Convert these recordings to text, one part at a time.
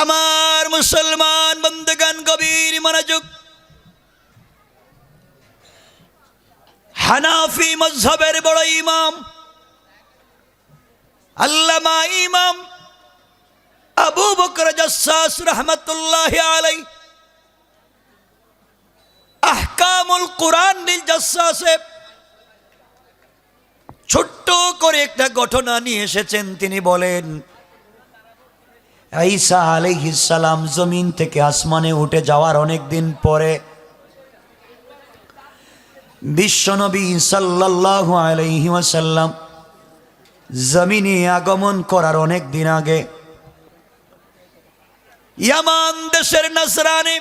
আমার মুসলমান বন্ধুগণ গভীর মনোযোগ। হানাফি মযহবের বড় ইমাম আল্লামা ইমাম আবু বকর জাসসাস রাহমাতুল্লাহি আলাইহি আহকামুল কুরআন নিল জাসসাসে ছোট্ট করে একটা ঘটনা নিয়ে এসেছেন। তিনি বলেন, ঈসা আলাইহিস সালাম জমিন থেকে আসমানে উঠে যাওয়ার অনেক দিন পরে বিশ্বনবী সাল্লাল্লাহু আলাইহি ওয়াসাল্লাম জমিনে আগমন করার অনেক দিন আগে ইয়ামান দেশের নাসরানি,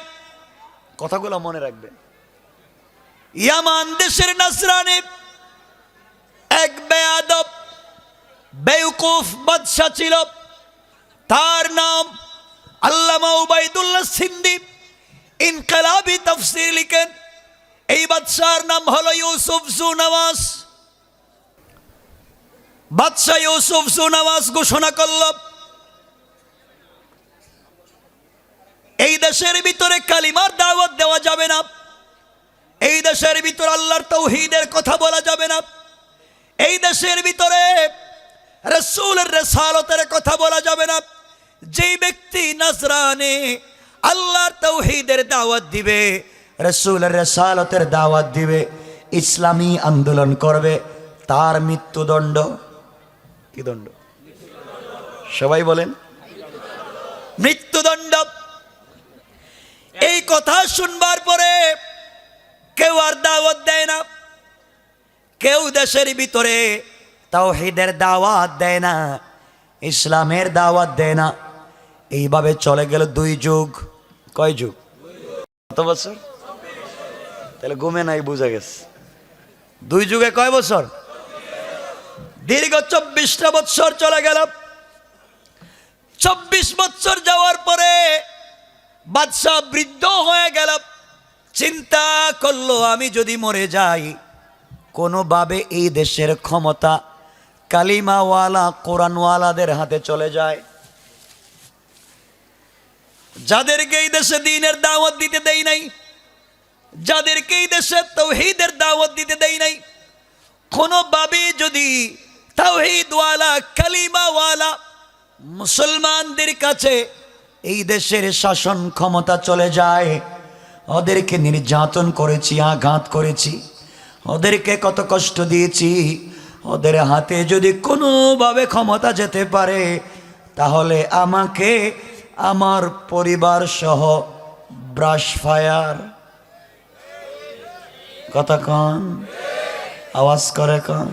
কথাগুলো মনে রাখবেন, ইয়ামান দেশের নাসরানি এক বেয়াদব বেওকুফ বাদশা ছিল। তার নাম আল্লামা উবাইদুল্লাহ সিন্দি ইনকিলাবি তাফসীর লিখেন। এই বাদশার নাম হলো ইউসুফ জুনওয়াস। বাদশা ইউসুফ জুনওয়াস ঘোষণা করল, এই দেশের ভিতরে কালিমার দাওয়াত দেওয়া যাবে না, এই দেশের ভিতরে আল্লাহর তাওহীদের কথা বলা যাবে না, এই দেশের ভিতরে রাসূলের রিসালাতের কথা বলা যাবে না। যে ব্যক্তি নাসরানি আল্লাহর তাওহীদের দাওয়াত দিবে, রাসূলের রিসালাতের দাওয়াত দিবে, ইসলামী আন্দোলন করবে, তার মৃত্যুদণ্ড। কি দণ্ড? সবাই বলেন মৃত্যুদণ্ড। এই কথা শুনবার পরে কেউ আর দাওয়াত দেয় না, কেউ দেশের ভিতরে তাওহীদের দাওয়াত দেয় না, ইসলামের দাওয়াত দেয় না। এইভাবে চলে গেল 2 যুগ। কয় যুগ? কত বছর? তাহলে ঘুমে নাই, বুঝা গেছে। 2 যুগে কয় বছর? দীর্ঘ 24টা বছর চলে গেল। 24 বছর যাওয়ার পরে বাদশা বৃদ্ধ হয়ে গেল। চিন্তা করলো, আমি যদি মরে যাই, কোনোভাবে এই দেশের ক্ষমতা কালিমাওয়ালা কোরআনওয়ালাদের হাতে চলে যায়। যাদেরকে এই দেশে দ্বীনের দাওয়াত দিতে দেই নাই, যাদেরকে এই দেশে তাওহীদের দাওয়াত দিতে দেই নাই, কোনোভাবে যদি তাওহীদওয়ালা কালিমাওয়ালা মুসলমানদের কাছে এই দেশের শাসন ক্ষমতা চলে যায়, ওদেরকে নির্যাতন করেছি, আঘাত করেছি, ওদেরকে কত কষ্ট দিয়েছি, ওদের হাতে যদি কোনোভাবে ক্ষমতা যেতে পারে, তাহলে আমাকে আমার পরিবার সহ ব্রাশ ফায়ার। কথা কন, আওয়াজ করে কন।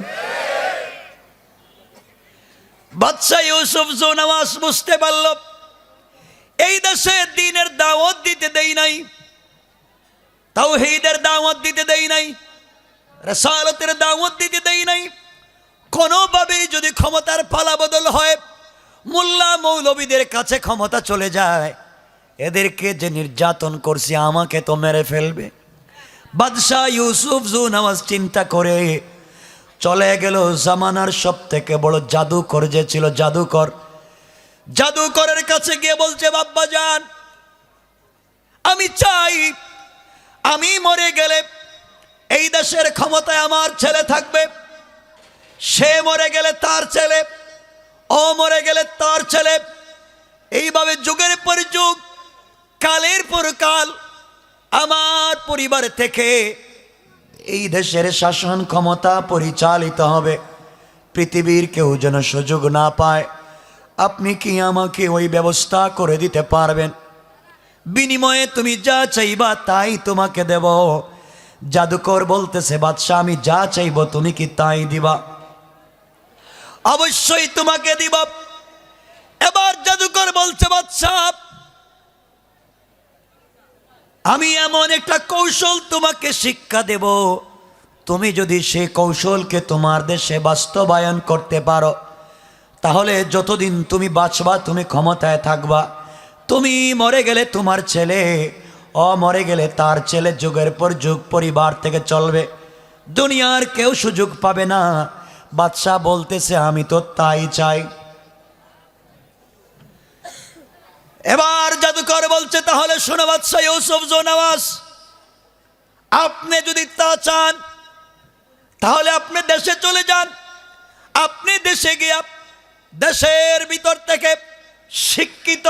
বাদশা ইউসুফ জুনওয়াস বুঝতে পারল, এই দেশে দ্বীনের দাওয়াত দিতে দেই নাই, তাওহীদের দাওয়াত দিতে দেই নাই, রিসালাতের দাওয়াত দিতে দেই নাই। কোনোভাবেই যদি ক্ষমতার পালাবদল হয়, মোল্লা মৌলবীদের কাছে ক্ষমতা চলে যায়, এদেরকে যে নির্যাতন করছি আমাকে তো মেরে ফেলবে। বাদশাহ ইউসুফ জুনওয়াস চিন্তা করে চলে গেল জামানার সব থেকে বড় জাদুকর যে ছিল, জাদুকরের কাছে গিয়ে বলছে, বাব্বা জান, আমি চাই আমি মরে গেলে এই দেশের ক্ষমতায় আমার ছেলে থাকবে, সে মরে গেলে তার ছেলে, ও মরে গেলে তার ছেলে, এইভাবে যুগের পর যুগ, কালের পর কাল আমার পরিবার থেকে এই দেশের শাসন ক্ষমতা পরিচালিত হবে, পৃথিবীর কেউ যেন সুযোগ না পায়। আপনি কি আমাকে ওই ব্যবস্থা করে দিতে পারবেন? বিনিময়ে তুমি যা চাইবা তাই তোমাকে দেব। জাদুকর বলতেছে, বাদশা, আমি যা চাইব তুমি কি তাই দিবা? অবশ্যই তোমাকে দিব। এবার জাদুকর বলছে, বাদশা, আমি এমন একটা কৌশল তোমাকে শিক্ষা দেব, তুমি যদি সেই কৌশলকে তোমার দেশে বাস্তবায়ন করতে পারো, তাহলে যতদিন তুমি বাঁচবা তুমি ক্ষমতায় থাকবা। তুমি মরে গেলে তোমার ছেলে, ও মরে গেলে তার ছেলে যুগের পর যুগ পরিবার থেকে চলবে, দুনিয়ার কেউ সুযোগ পাবে না। বাদশা বলতেছে, আমি তো তাই চাই। এবার জাদুকর বলছে, তাহলে শোনো বাদশাহ ইউসুফ জো নওয়াজ, আপনি যদি তা চান তাহলে আপনি দেশে চলে যান। আপনি দেশে গিয়া দেশের ভিতর থেকে শিক্ষিত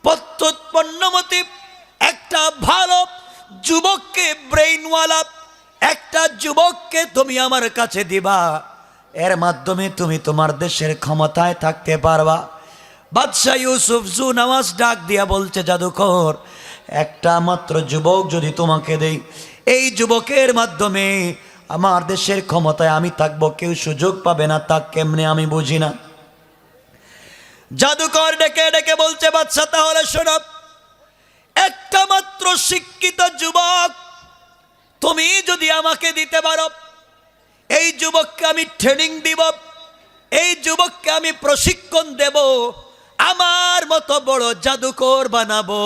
প্রত্যুৎপন্নমতি একটা ভালো যুবককে, ব্রেইনওয়ালা একটা যুবককে তুমি আমার কাছে দিবা। এর মাধ্যমে তুমি তোমার দেশের ক্ষমতায় থাকতে পারবা। বাদশাহ ইউসুফ জু নওয়াজ ডাক দিয়া বলছে, জাদুকর, একটা মাত্র যুবক যদি তোমাকে দেই, এই যুবকের মাধ্যমে আমার দেশের ক্ষমতায় আমি থাকবো, কেউ সুযোগ পাবে না। তা কেমনে আমি বুঝি না। জাদুকর ডেকে ডেকে বলছে, বাদশা তাহলে শোনো, একটা মাত্র শিক্ষিত যুবক তুমি যদি আমাকে দিতে পারো, এই যুবককে আমি ট্রেনিং দিব, এই যুবককে আমি প্রশিক্ষণ দেব, আমার মতো বড় জাদুকর বানাবো,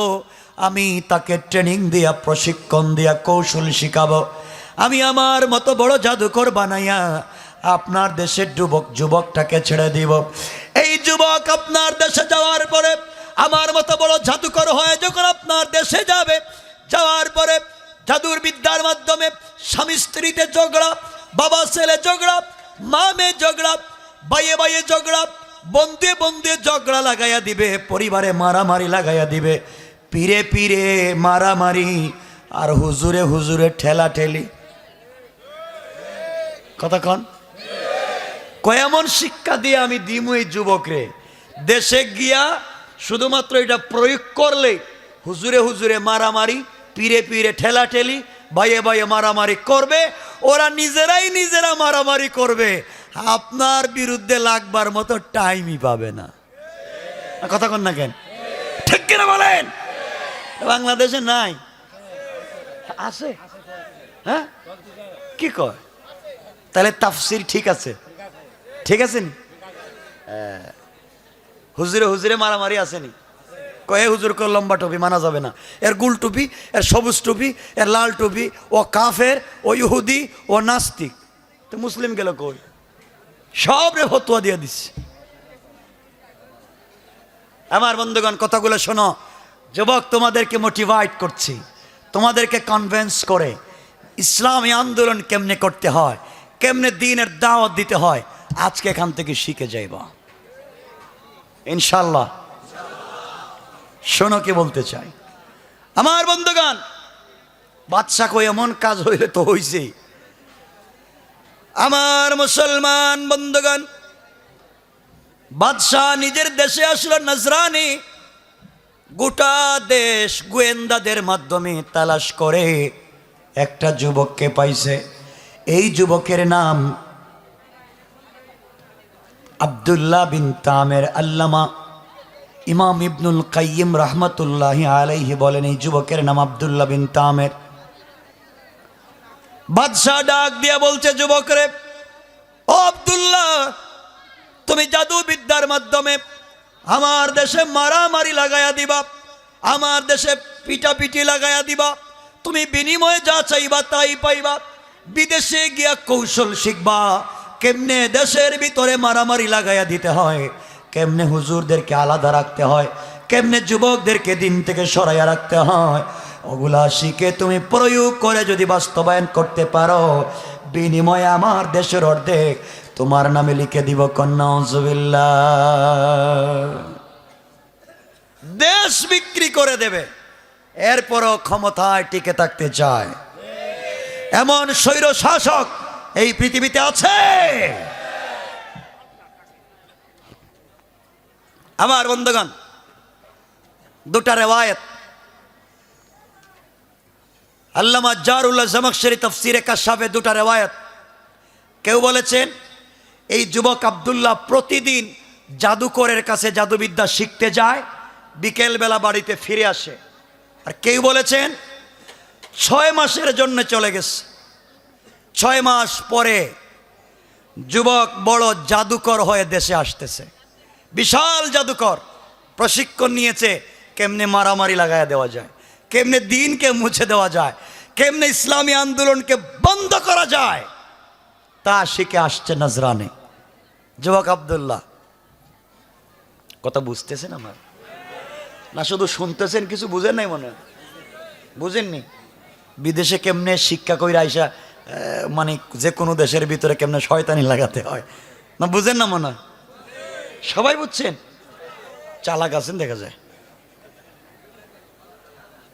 আমি তাকে ট্রেনিং দিয়া প্রশিক্ষণ দিয়া কৌশল শিখাবো, আমি আমার মতো বড় জাদুকর বানাইয়া আপনার দেশের যুবকটাকে ছেড়ে দিব। এই যুবক আপনার দেশে যাওয়ার পরে আমার মতো বড় জাদুকর হয়ে যখন আপনার দেশে যাবে, যাওয়ার পরে জাদুর বিদ্যার মাধ্যমে স্বামী স্ত্রীতে ঝগড়া, বাবা ছেলে ঝগড়া, মা মেয়ে ঝগড়া, ভাইয়ে ভাইয়ে ঝগড়া, বন্ধুয়ে বন্ধুয়ে ঝগড়া লাগাইয়া দিবে, পরিবারে মারামারি লাগাইয়া দিবে, পীরে পীরে মারামারি, আর হুজুরে হুজুরে ঠেলা ঠেলি। কথা কন, কয়মন শিক্ষা দিয়ে আমি দিমু এই যুবকরে, দেশে গিয়া শুধুমাত্র এটা প্রয়োগ করলে হুজুরে হুজুরে মারামারি, পীরে পীরে ঠেলা ঠেলি, ভাইয়ে ভাইয়ে মারামারি করবে, ওরা নিজেরা মারামারি করবে, আপনার বিরুদ্ধে লাগবার মতো টাইমই পাবে না। কথা কন না কেন, ঠিক কিনা বলেন? বাংলাদেশে নাই, আছে? হ্যাঁ, কি কয়? তাহলে তাফসির ঠিক আছে, ঠিক আছে নি? হুজুরে হুজুরে মারামারি আসেনি? কয়ে হুজুর কো লম্বা টুপি মানা যাবে না, এর গুল টুপি, এর সবুজ টুপি, এর লাল টুপি, ও কাফের, ও ইহুদি, ও নাস্তিক। তো মুসলিম গেল কই? সব রে ফতোয়া দিয়ে দিচ্ছে। আমার বন্ধুগণ, কথাগুলো শোনো। যুবক, তোমাদেরকে মোটিভেট করছি, তোমাদেরকে কনভিন্স করে ইসলামী আন্দোলন কেমনে করতে হয়, কেমনে দ্বীনের দাওয়াত দিতে হয়, আজকে এখান থেকে শিখে যাইবা ইনশাল্লাহ। শোনো কি বলতে চাই আমার বন্ধুগণ। বাদশা কই এমন কাজ হইলে তো হইছে। আমার মুসলমান বন্ধুগণ, বাদশাহ নিজের দেশে আসলো নজরানি, গোটা দেশ গোয়েন্দাদের মাধ্যমে তালাশ করে একটা যুবককে পাইছে। এই যুবকের নাম আব্দুল্লাহ বিন তামের। আল্লামা ইমাম ইবনুল কাইয়িম রহমতুল্লাহি আলাইহি বলেন, এই যুবকের নাম আব্দুল্লাহ বিন তামের। বাদশাহ ডাক দিয়া বলছে, যুবকরে, ও আব্দুল্লাহ, তুমি জাদু বিদ্যার মাধ্যমে আমার দেশে মারামারি লাগাইয়া দিবা, আমার দেশে পিটাপিটি লাগাইয়া দিবা, তুমি বিনিময়ে যা চাইবা তাই পাইবা। বিদেশে গিয়া কৌশল শিখবা, কেমনে দেশের ভিতরে মারামারি লাগাইয়া দিতে হয়, কেমনে হুজুরদেরকে আলাদা রাখতে হয়, কেমনে যুবকদেরকে দিন থেকে সরাইয়া রাখতে হয়, ওগুলা শিখে তুমি প্রয়োগ করে যদি বাস্তবায়ন করতে পারো, বিনিময়ে আমার দেশের অর্ধেক তোমার নামে লিখে দিব। কন্নাউজুবিল্লাহ। দেশ বিক্রি করে দেবে, এরপরও ক্ষমতায় টিকে থাকতে চায় এমন স্বৈর শাসক এই পৃথিবীতে আছে। আমার বন্ধুগণ, দুটা রেওয়ায়েত আল্লামা জারুল্লাহ জামাখশরী তাফসীরে কাশাফে দুটা রেওয়ায়েত। কেউ বলেছেন এই যুবক আব্দুল্লাহ প্রতিদিন জাদুকরের কাছে জাদুবিদ্যা শিখতে যায়, বিকেলবেলা বাড়িতে ফিরে আসে। আর কেউ বলেছেন 6 মাসের জন্য চলে গেছে। 6 মাস পরে যুবক বড় জাদুকর হয়ে দেশে আসতেছে। বিশাল জাদুকর, প্রশিক্ষণ নিয়েছে কেমনে মারামারি লাগায়া দেওয়া যায়, কেমনে দিনকে মুছে দেওয়া যায়, কেমনে ইসলামী আন্দোলনকে বন্ধ করা যায়, তা শিখে আসছে নজরানে। যুবক আব্দুল্লাহ, কথা বুঝতেছেন আমার? না শুধু শুনতেছেন, কিছু বুঝেন নাই মনে হয়? বুঝেননি? বিদেশে কেমনে শিক্ষা কইরা আইসা মানে যে কোনো দেশের ভিতরে কেমনে শয়তানি লাগাতে হয়, না বুঝেন না মনে হয়? সবাই বুঝছেন? চালাক আছেন দেখা যায়।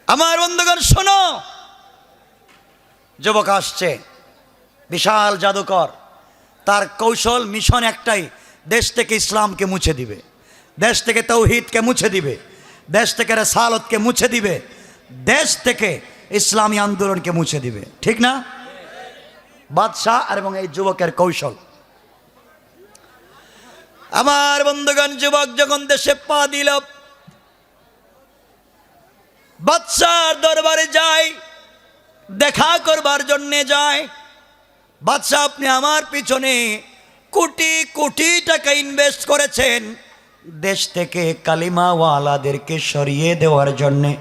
আমার বন্ধুগণ শোনো, যুবক আসছে, বিশাল জাদুকর, তার কৌশল মিশন একটাই, দেশ থেকে ইসলামকে মুছে দিবে, দেশ থেকে তৌহিদকে মুছে দিবে, দেশ থেকে রিসালাতকে মুছে দিবে, দেশ থেকে ইসলামী আন্দোলনকে মুছে দিবে। ঠিক না? বাদশাহ আর এবং এই যুবকের কৌশল। আমার বন্ধুগণ, যুবক যখন দেশে পা দিল, বাদশার দরবারে যায়, দেখা করবার জন্যে যায়। বাদশাহ, আপনি আমার পিছনে কোটি কোটি টাকা ইনভেস্ট করেছেন দেশ থেকে কালিমাওয়ালাদেরকে সরিয়ে দেওয়ার জন্যে।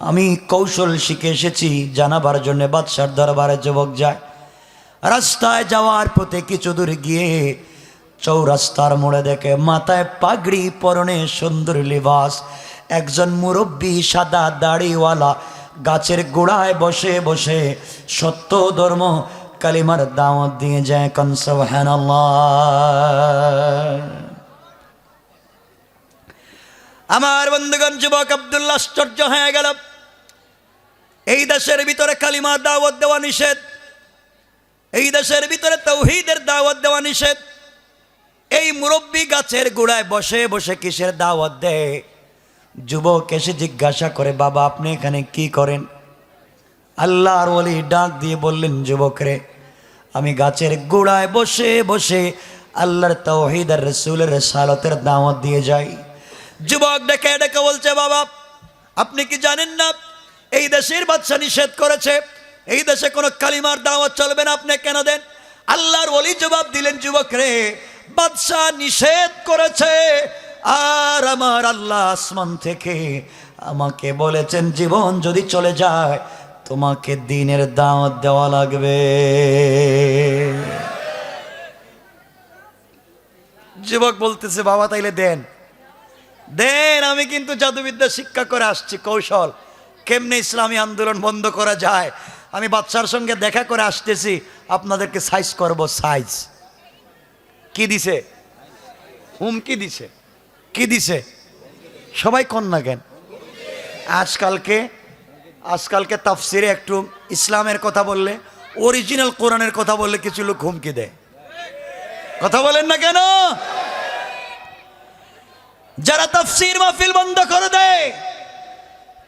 আমি কৌশল শিখে এসেছি জানাবার জন্যে বাদশার দরবারে যুবক যায়। রাস্তায় যাওয়ার পথে কিছু দূর গিয়ে চৌরাস্তার মোড়ে দেখে মাথায় পাগড়ি, পরনে সুন্দর লিবাস, একজন মুরব্বী সাদা দাড়িওয়ালা গাছের গোড়ায় বসে বসে সত্য ধর্ম কালিমার দাওয়াত দিয়ে যায়। কোন সুবহানাল্লাহ। আমার বন্ধুগণ, যুবক আব্দুল্লাহ আশ্চর্য হয়ে গেল। এই দেশের ভিতরে কালিমার দাওয়াত দেওয়া নিষেধ, এই দেশের ভিতরে তাওহীদের দাওয়াত দেওয়া নিষেধ। এই মুরব্বী গাছের গোড়ায় বসে বসে কিসের দাওয়াত দেয়? যুবক এসে জিজ্ঞাসা করে, বাবা আপনি এখানে কি করেন? আল্লাহর ওলি ডাক দিয়ে বললেন, যুবক রে, আমি গাছের গোড়ায় বসে বসে আল্লাহর তাওহীদ আর রাসূলের রিসালাতের দাওয়াত দিয়ে যাই। যুবক ডেকে ডেকে বলছে, বাবা আপনি কি জানেন না এই দেশের বাদশা নিষেধ করেছে, এই দেশে কোনো কালিমার দাওয়াত চলবে না, আপনি কেন দেন? আল্লাহর ওলি জবাব দিলেন, যুবক রে, বাদশা নিষেধ করেছে, আর আমার আল্লাহ আসমান থেকে আমাকে বলেছেন জীবন যদি চলে যায় তোমাকে দ্বীনের দাওয়াত দেওয়া লাগবে। যুবক বলতেছে, বাবা তাইলে দেন দেন, আমি কিন্তু জাদুবিদ্যা শিক্ষা করে আসছি, কৌশল কেমনে ইসলামী আন্দোলন বন্ধ করা যায়। আমি বাদশার সঙ্গে দেখা করে আসতেছি, আপনাদেরকে সাইজ করব। সাইজ কি দিছে? হুমকি দিছে। কি দিছে? সবাই কন্যা জ্ঞান। আজকালকে তাফসিরে একটু ইসলামের কথা বললে, অরিজিনাল কোরআনের কথা বললে কিছু লোক হুমকি দেয়। কথা বলেন না কেন? যারা তাফসির মাহফিল বন্ধ করে দেয়,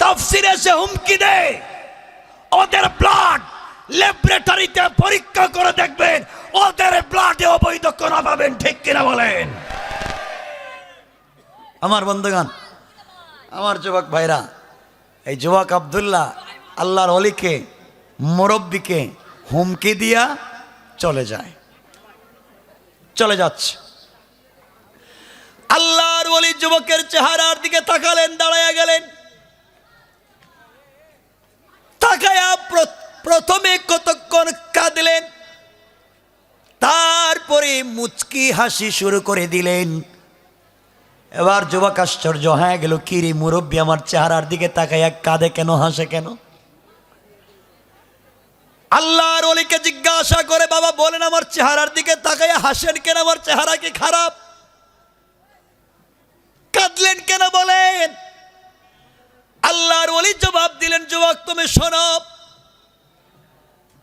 তাফসিরে এসে হুমকি দেয়, ওদের ব্লাড ল্যাবরেটরিতে পরীক্ষা করে দেখবেন, ওদের ব্লাডে অবৈধ কণা পাবেন। ঠিক কিনা বলেন? আমার বন্ধুগণ, আমার যুবক ভাইরা, এই যুবক আব্দুল্লাহ আল্লাহর ওলিকে, মুরব্বীকে হুমকি দিয়া চলে যাচ্ছে। আল্লাহর ওলি যুবকের চেহারার দিকে তাকালেন, দাঁড়ায়া গেলেন। তাকায়া প্রথমে কতক্ষণ কাঁদলেন, তারপরে মুচকি হাসি শুরু করে দিলেন। এবার যুবক আশ্চর্য হয়ে গেল, কি রে মুরব্বী আমার চেহারার দিকে তাকায়া কাঁদে কেন, হাসে কেন? আল্লাহর ওলিকে জিজ্ঞাসা করে, বাবা বলেন আমার চেহারার দিকে তাকায়া হাসেন কেন? আমার চেহারা কি খারাপ? কাঁদলেন কেন বলেন? আল্লাহর ওলি জবাব দিলেন, যুবক তুমি শোনো,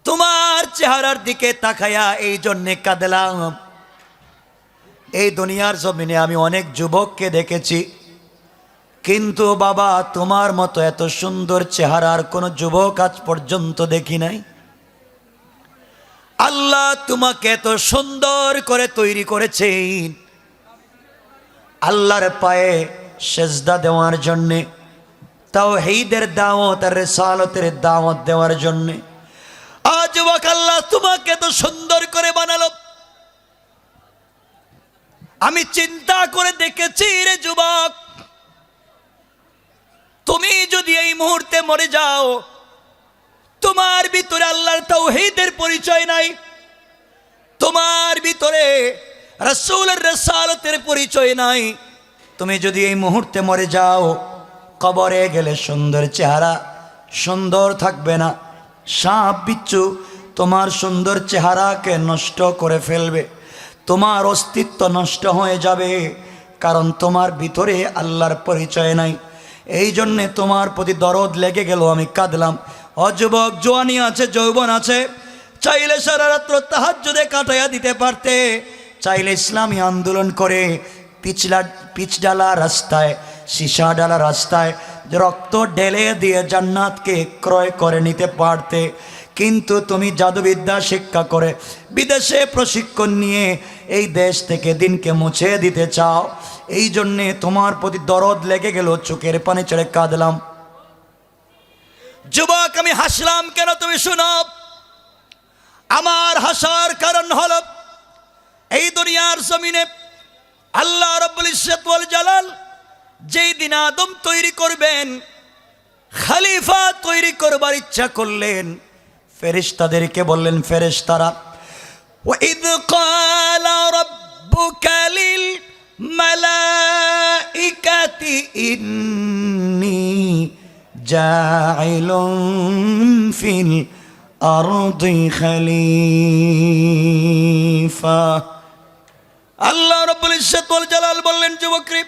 তোমার চেহারার দিকে তাকায়া এই জন্যে কাঁদলাম, এই দুনিয়ার জমিনে আমি অনেক যুবককে দেখেছি, কিন্তু বাবা তোমার মতো এত সুন্দর চেহারার কোনো যুবক আজ পর্যন্ত দেখি নাই। আল্লাহ তোমাকে এত সুন্দর করে তৈরি করেছেন আল্লাহর পায়ে সেজদা দেওয়ার জন্যে, তাওহীদের দাওয়াত আর রিসালাতের দাওয়াত দেওয়ার জন্যে। আজ যুবক আল্লাহ তোমাকে এত সুন্দর করে বানালো, আমি চিন্তা করে দেখেছি রে যুবক, তুমি যদি এই মুহূর্তে মরে যাও, তোমার ভিতরে আল্লাহর তাওহীদের পরিচয় নাই, তোমার ভিতরে রাসূলের রিসালাতের পরিচয় নাই, তুমি যদি এই মুহূর্তে মরে যাও, কবরে গেলে সুন্দর চেহারা সুন্দর থাকবে না। সাপ বিচ্ছু তোমার সুন্দর চেহারাকে নষ্ট করে ফেলবে, তোমার অস্তিত্ব নষ্ট হয়ে যাবে, কারণ তোমার ভিতরে আল্লাহর পরিচয় নাই। এই জন্যে তোমার প্রতি দরদ লেগে গেল, আমি কাঁদলাম। অযুবক, জোয়ানি আছে, যৌবন আছে, চাইলে সারা রাত্র তাহাজ্জুদে কাটাইয়া দিতে পারতে, চাইলে ইসলামী আন্দোলন করে পিচ ডালা রাস্তায়, সীসা ডালা রাস্তায় রক্ত ঢেলে দিয়ে জান্নাতকে ক্রয় করে নিতে পারতে, কিন্তু তুমি জাদুবিদ্যা শিক্ষা করে বিদেশে প্রশিক্ষণ নিয়ে এই দেশ থেকে দিনকে মুছে দিতে চাও। এই জন্যে তোমার প্রতি দরদ লেগে গেল, চোখের পানি ছেড়ে কাঁদলাম। যুবক, আমি হাসলাম কেন তুমি শুনো। আমার হাসার কারণ হলো, এই দুনিয়ার জমিনে আল্লাহ রাব্বুল ইজ্জত ওয়াল জালাল যেই দিন আদম তৈরি করবেন, খলিফা তৈরি করবার ইচ্ছা করলেন, ফেরেশতাদেরকে বললেন, ফেরেশতারা, ওয়াইদ ক্বালা রাব্বুকা লিল মালাইকাতি ইন্নী জাইলুন ফিল আরদি খলিফা। আল্লাহ রাব্বুল ইজ্জত ওয়াল জালাল বললেন, যুবকরে,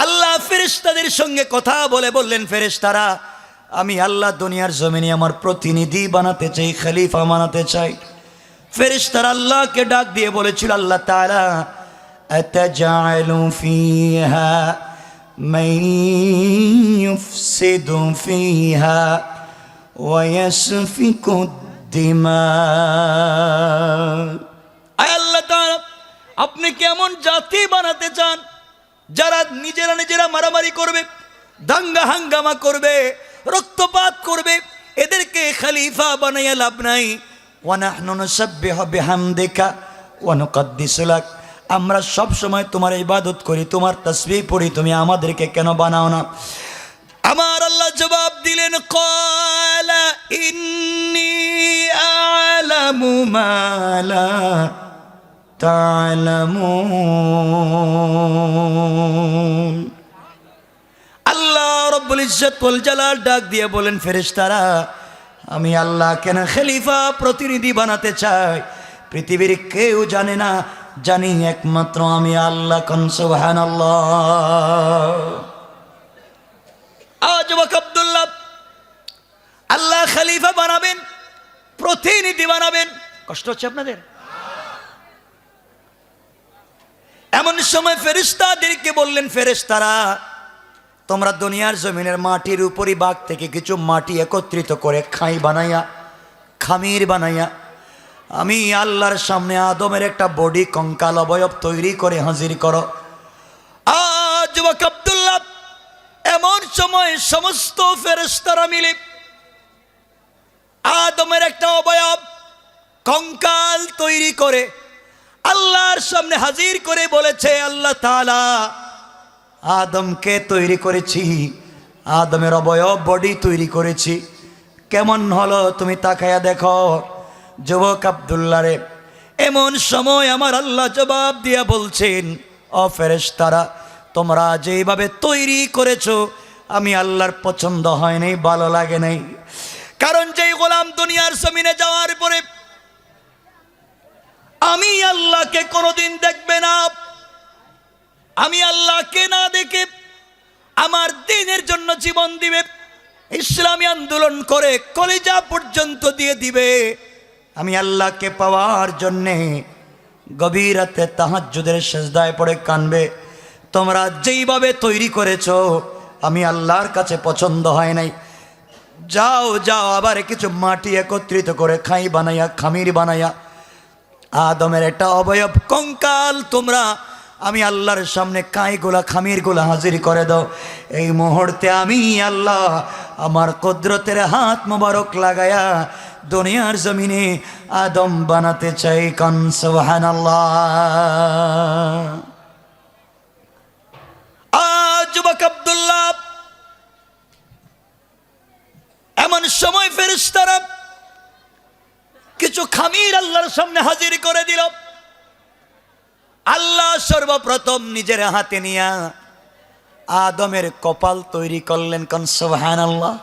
আল্লাহ ফেরেশতাদের সঙ্গে কথা বলে বললেন, ফেরেশতারা, আমি আল্লাহ দুনিয়ার জমিনে আমার প্রতিনিধি বানাতে চাই, খলিফা বানাতে চাই। ফেরেশতারা আল্লাহকে ডাক দিয়ে বলেছিল, আল্লাহ তাআলা, আতাজালু ফিহা মান ইউফসিদু ফিহা ওয়া ইয়াসফিকু দিমা। আয় আল্লাহ তাআলা, আপনি কেমন জাতি বানাতে চান যারা নিজেরা মারামারি করবে, দাঙ্গা হাঙ্গামা করবে, রক্তপাত করবে? এদেরকে খলিফা বানাইয়া লাভ নাই। ওয়া নাহনু নুসাব্বিহু বিহামদিকা ওয়া নুকদ্দিসু লাক, আমরা সব সময় তোমার ইবাদত করি, তোমার তাসবিহ পড়ি, তুমি আমাদেরকে কেন বানাও না? আমার আল্লাহ জবাব দিলেন, ক্বালা ইন্নী আ'লামু মা লা তা'লামুন। আল্লাহ রাব্বুল ইজ্জত ওয়াল জালাল ডাক দিয়ে বলেন, ফেরেশতারা, আমি আল্লাহ কেন খলিফা প্রতিনিধি বানাতে চাই পৃথিবীর কেউ জানে না, জানি একমাত্র আমি আল্লাহ। কোন সুবহানাল্লাহ। যুবক আব্দুল্লাহ, আল্লাহ খলিফা বানাবেন, প্রতিনিধি বানাবেন, কষ্ট হচ্ছে আপনাদের? এমন সময় ফেরেশতাদেরকে বললেন, ফেরেশতারা, তোমরা দুনিয়ার জমিনের মাটির উপরই বাগ থেকে কিছু মাটি একত্রিত করে খাই বানাইয়া, খামির বানাইয়া আমি আল্লাহর সামনে আদমের একটা বডি, কঙ্কাল, অবয়ব তৈরি করে হাজির করো। যুবক আব্দুল্লাহ, এমন সময় সমস্ত ফেরেশতারা মিলে আদমের একটা অবয়ব, কঙ্কাল তৈরি করে আল্লাহর সামনে হাজির করে বলেছে, আল্লাহ তাআলা, আদমকে তৈরি করেছি, আদমের অবয়ব বডি তৈরি করেছি, কেমন হলো তুমি তাকায়া দেখো। যুবক আব্দুল্লাহ রে, এমন সময় আমার আল্লাহ জবাব দিয়া বলছেন, ও ফেরেশতারা, তোমরা যেভাবে তৈরি করেছো আমি আল্লাহর পছন্দ হয় নাই, ভালো লাগে নাই। কারণ যেই গোলাম দুনিয়ার জমিনে যাওয়ার পরে আমি আল্লাহকে কোনোদিন দেখবে না, আমি আল্লাহকে না দেখে আমার দ্বীনের জন্য জীবন দিবে, ইসলামী আন্দোলন করে কলিজা পর্যন্ত দিয়ে দিবে, আমি আল্লাহকে পাওয়ার জন্যে গভীর রাতে তাহাজ্জুদের সিজদায় পড়ে কানবে, তোমরা যেইভাবে তৈরি করেছো আমি আল্লাহর কাছে পছন্দ হয় নাই। যাও যাও, আবার কিছু মাটি একত্রিত করে খাই বানাইয়া, খামির বানাইয়া আদমের একটা অবয়ব, কঙ্কাল তোমরা আমি আল্লাহর সামনে কাইগুলা, খামিরগুলা হাজির করে দাও। এই মুহূর্তে আমি আল্লাহ আমার কুদরতের হাত মোবারক লাগায়া দুনিয়ার জমিনে আদম বানাতে চাই। কান সুবহানাল্লাহ। যুবক আব্দুল্লাহ, এমন সময় ফেরেশতারা কিছু খামির আল্লাহর সামনে হাজির করে দিল। আল্লাহ সর্বপ্রথম নিজের হাতে নিয়া আদমের কপাল তৈরি করলেন। কোন সুবহানাল্লাহ।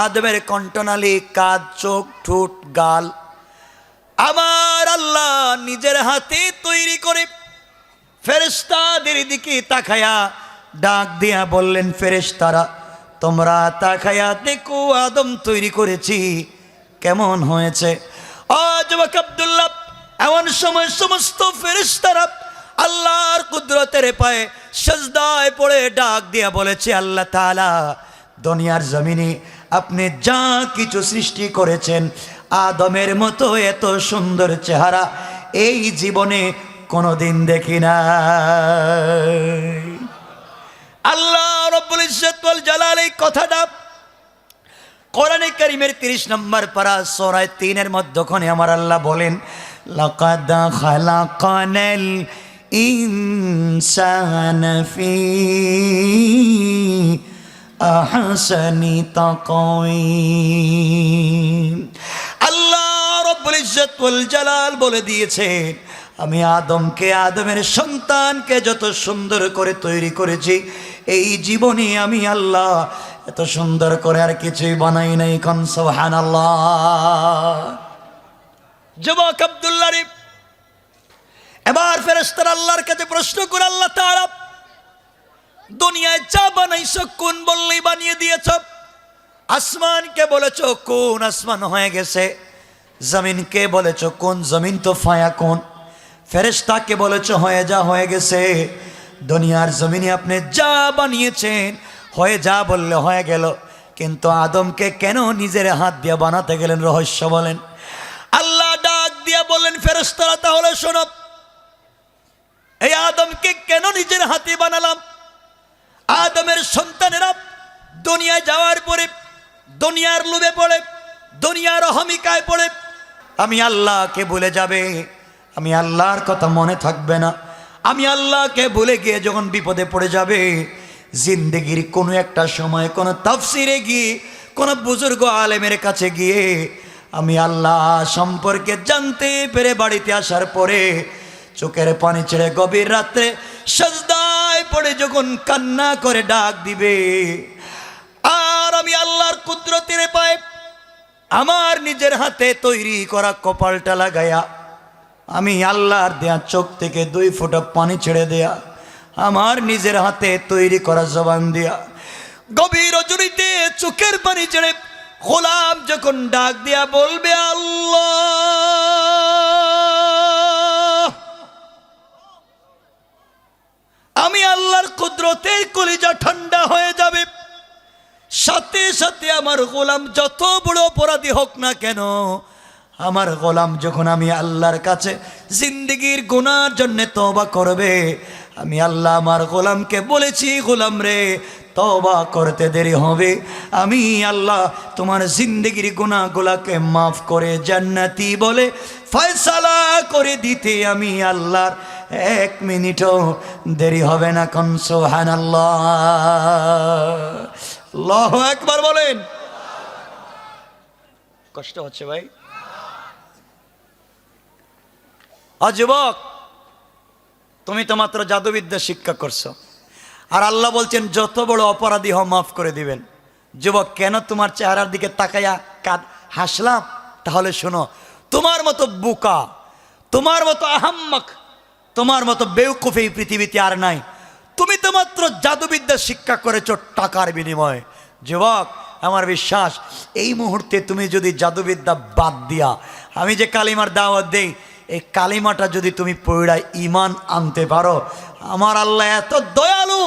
আদমের কণ্ঠনালী, কাঁধ, চোখ, ঠোঁট, গাল আমার আল্লাহ নিজের হাতে তৈরি করে ফেরেশতাদের দিকে তাকায়া ডাক দিয়া বললেন, ফেরেশতারা তোমরা তাকায়া দেখো আদম তৈরি করেছি কেমন হয়েছে। যুবক আব্দুল্লাহ, এমন সময় সমস্ত ফেরেশতারা আল্লাহর কুদরতের পায়ে সিজদায় পড়ে ডাক দিয়া বলেছে, আল্লাহ তাআলা দুনিয়ার জমিনে আপনি যা কিছু সৃষ্টি করেছেন আদমের মতো এত সুন্দর চেহারা এই জীবনে কোনোদিন দেখি না। আল্লাহ রব্বুল ইজ্জত ওয়াল জালাল এই কথাটা কোরআনে কারীমের 30 নম্বর পারা সূরা 3 মধ্যখানে আমার আল্লাহ বলেন, লাকাদ খালাকানাল ইনসানা ফি আহসানি তাকওয়িম। আল্লাহ রব্বুল ইজ্জত ওয়াল জালাল বলে দিয়েছেন, আমি আদমকে, আদমের সন্তানকে যত সুন্দর করে তৈরি করেছি এই জীবনে আমি আল্লাহ এত সুন্দর করে আর কিছুই বানাই নাই। কোন সুবহানাল্লাহ। যুবক আব্দুল্লাহ রে, এবার ফেরেশতারা আল্লাহর কাছে প্রশ্ন করে, আল্লাহ তাআলা দুনিয়ায় যা বানাইছো কোন বললেই বানিয়ে দিয়েছ? আসমানকে বলেছ কোন আসমান হয়ে গেছে, জমিনকে বলেছ কোন জমিন তো ফায়া কোন, ফেরেশতাকে বলেছ হয়ে যা হয়ে গেছে। দুনিয়ার জমিনে আপনি যা বানিয়েছেন হয়ে যা বললে হয়ে গেল, কিন্তু আদমকে কেন নিজের হাত দিয়ে বানাতে গেলেন? রহস্য বলেন। আল্লাহ ডাক দিয়ে বললেন, ফেরেশতারা তাহলে শোনো, এই আদমকে কেন নিজের হাতে বানালাম? আদমের সন্তানেরা দুনিয়ায় যাওয়ার পরে দুনিয়ার লোভে পড়ে, দুনিয়ার অহমিকায় পড়ে আমি আল্লাহকে ভুলে যাবে, আমি আল্লাহর কথা মনে থাকবে না। আমি আল্লাহকে ভুলে গিয়ে যখন বিপদে পড়ে যাবে, জিন্দেগির কোনো একটা সময় কোনো তাফসিরে গিয়ে, কোনো বুজুর্গ আলেমের কাছে গিয়ে আমি আল্লাহ সম্পর্কে জানতে পেরে বাড়িতে আসার পরে চোখের পানি ছেড়ে গভীর রাত্রে সিজদায় পড়ে যখন কান্না করে ডাক দিবে, আর আমি আল্লাহর কুদরতের পায়ে আমার নিজের হাতে তৈরি করা কপালটা লাগায়া, আমি আল্লাহর দেয়া চোখ থেকে 2 ফোঁটা পানি ছেড়ে দেয়া, আমার নিজের হাতে তৈরি করা জবান দিয়া গভীর রজনীতে চোখের পানি ছেড়ে গোলাম যখন ডাক দিয়া বলবে, আল্লাহ, আমি আল্লাহর কুদরতের কলিজা ঠান্ডা হয়ে যাবে। সাথে সাথে আমার গোলাম যত বড় অপরাধী হোক না কেন, আমার গোলাম যখন আমি আল্লাহর কাছে জিন্দেগির গুনার জন্য তওবা করবে, আমি আল্লাহ আমার গোলামকে বলেছি, গোলাম রে তওবা করতে দেরি হবে, আমি আল্লাহ তোমার জিন্দেগির গুনাহগুলোকে মাফ করে জান্নাতি বলে ফয়সালা করে দিতে আমি আল্লাহর 1 মিনিটও দেরি হবে না। কোন সুবহানাল্লাহ। আল্লাহু আকবার বলেন। কষ্ট হচ্ছে ভাই? যুবক, তুমি তো মাত্র জাদুবিদ্যা শিক্ষা করছো, আর আল্লাহ বলছেন যত বড় অপরাধী হও মাফ করে দিবেন। যুবক, কেন তোমার চেহারার দিকে তাকাইয়া হাসলাম? তাহলে শোনো, তোমার মতো বোকা, তোমার মতো আহাম্মক, তোমার মতো বেউকুফ এই পৃথিবীতে আর নাই। তুমি তো মাত্র জাদুবিদ্যা শিক্ষা করেছো টাকার বিনিময়ে। যুবক, আমার বিশ্বাস এই মুহূর্তে তুমি যদি জাদুবিদ্যা বাদ দিয়া আমি যে কালিমার দাওয়াত দেই, এই কালিমাটা যদি তুমি পড়া ঈমান আনতে পারো, আমার আল্লাহ এত দয়ালু,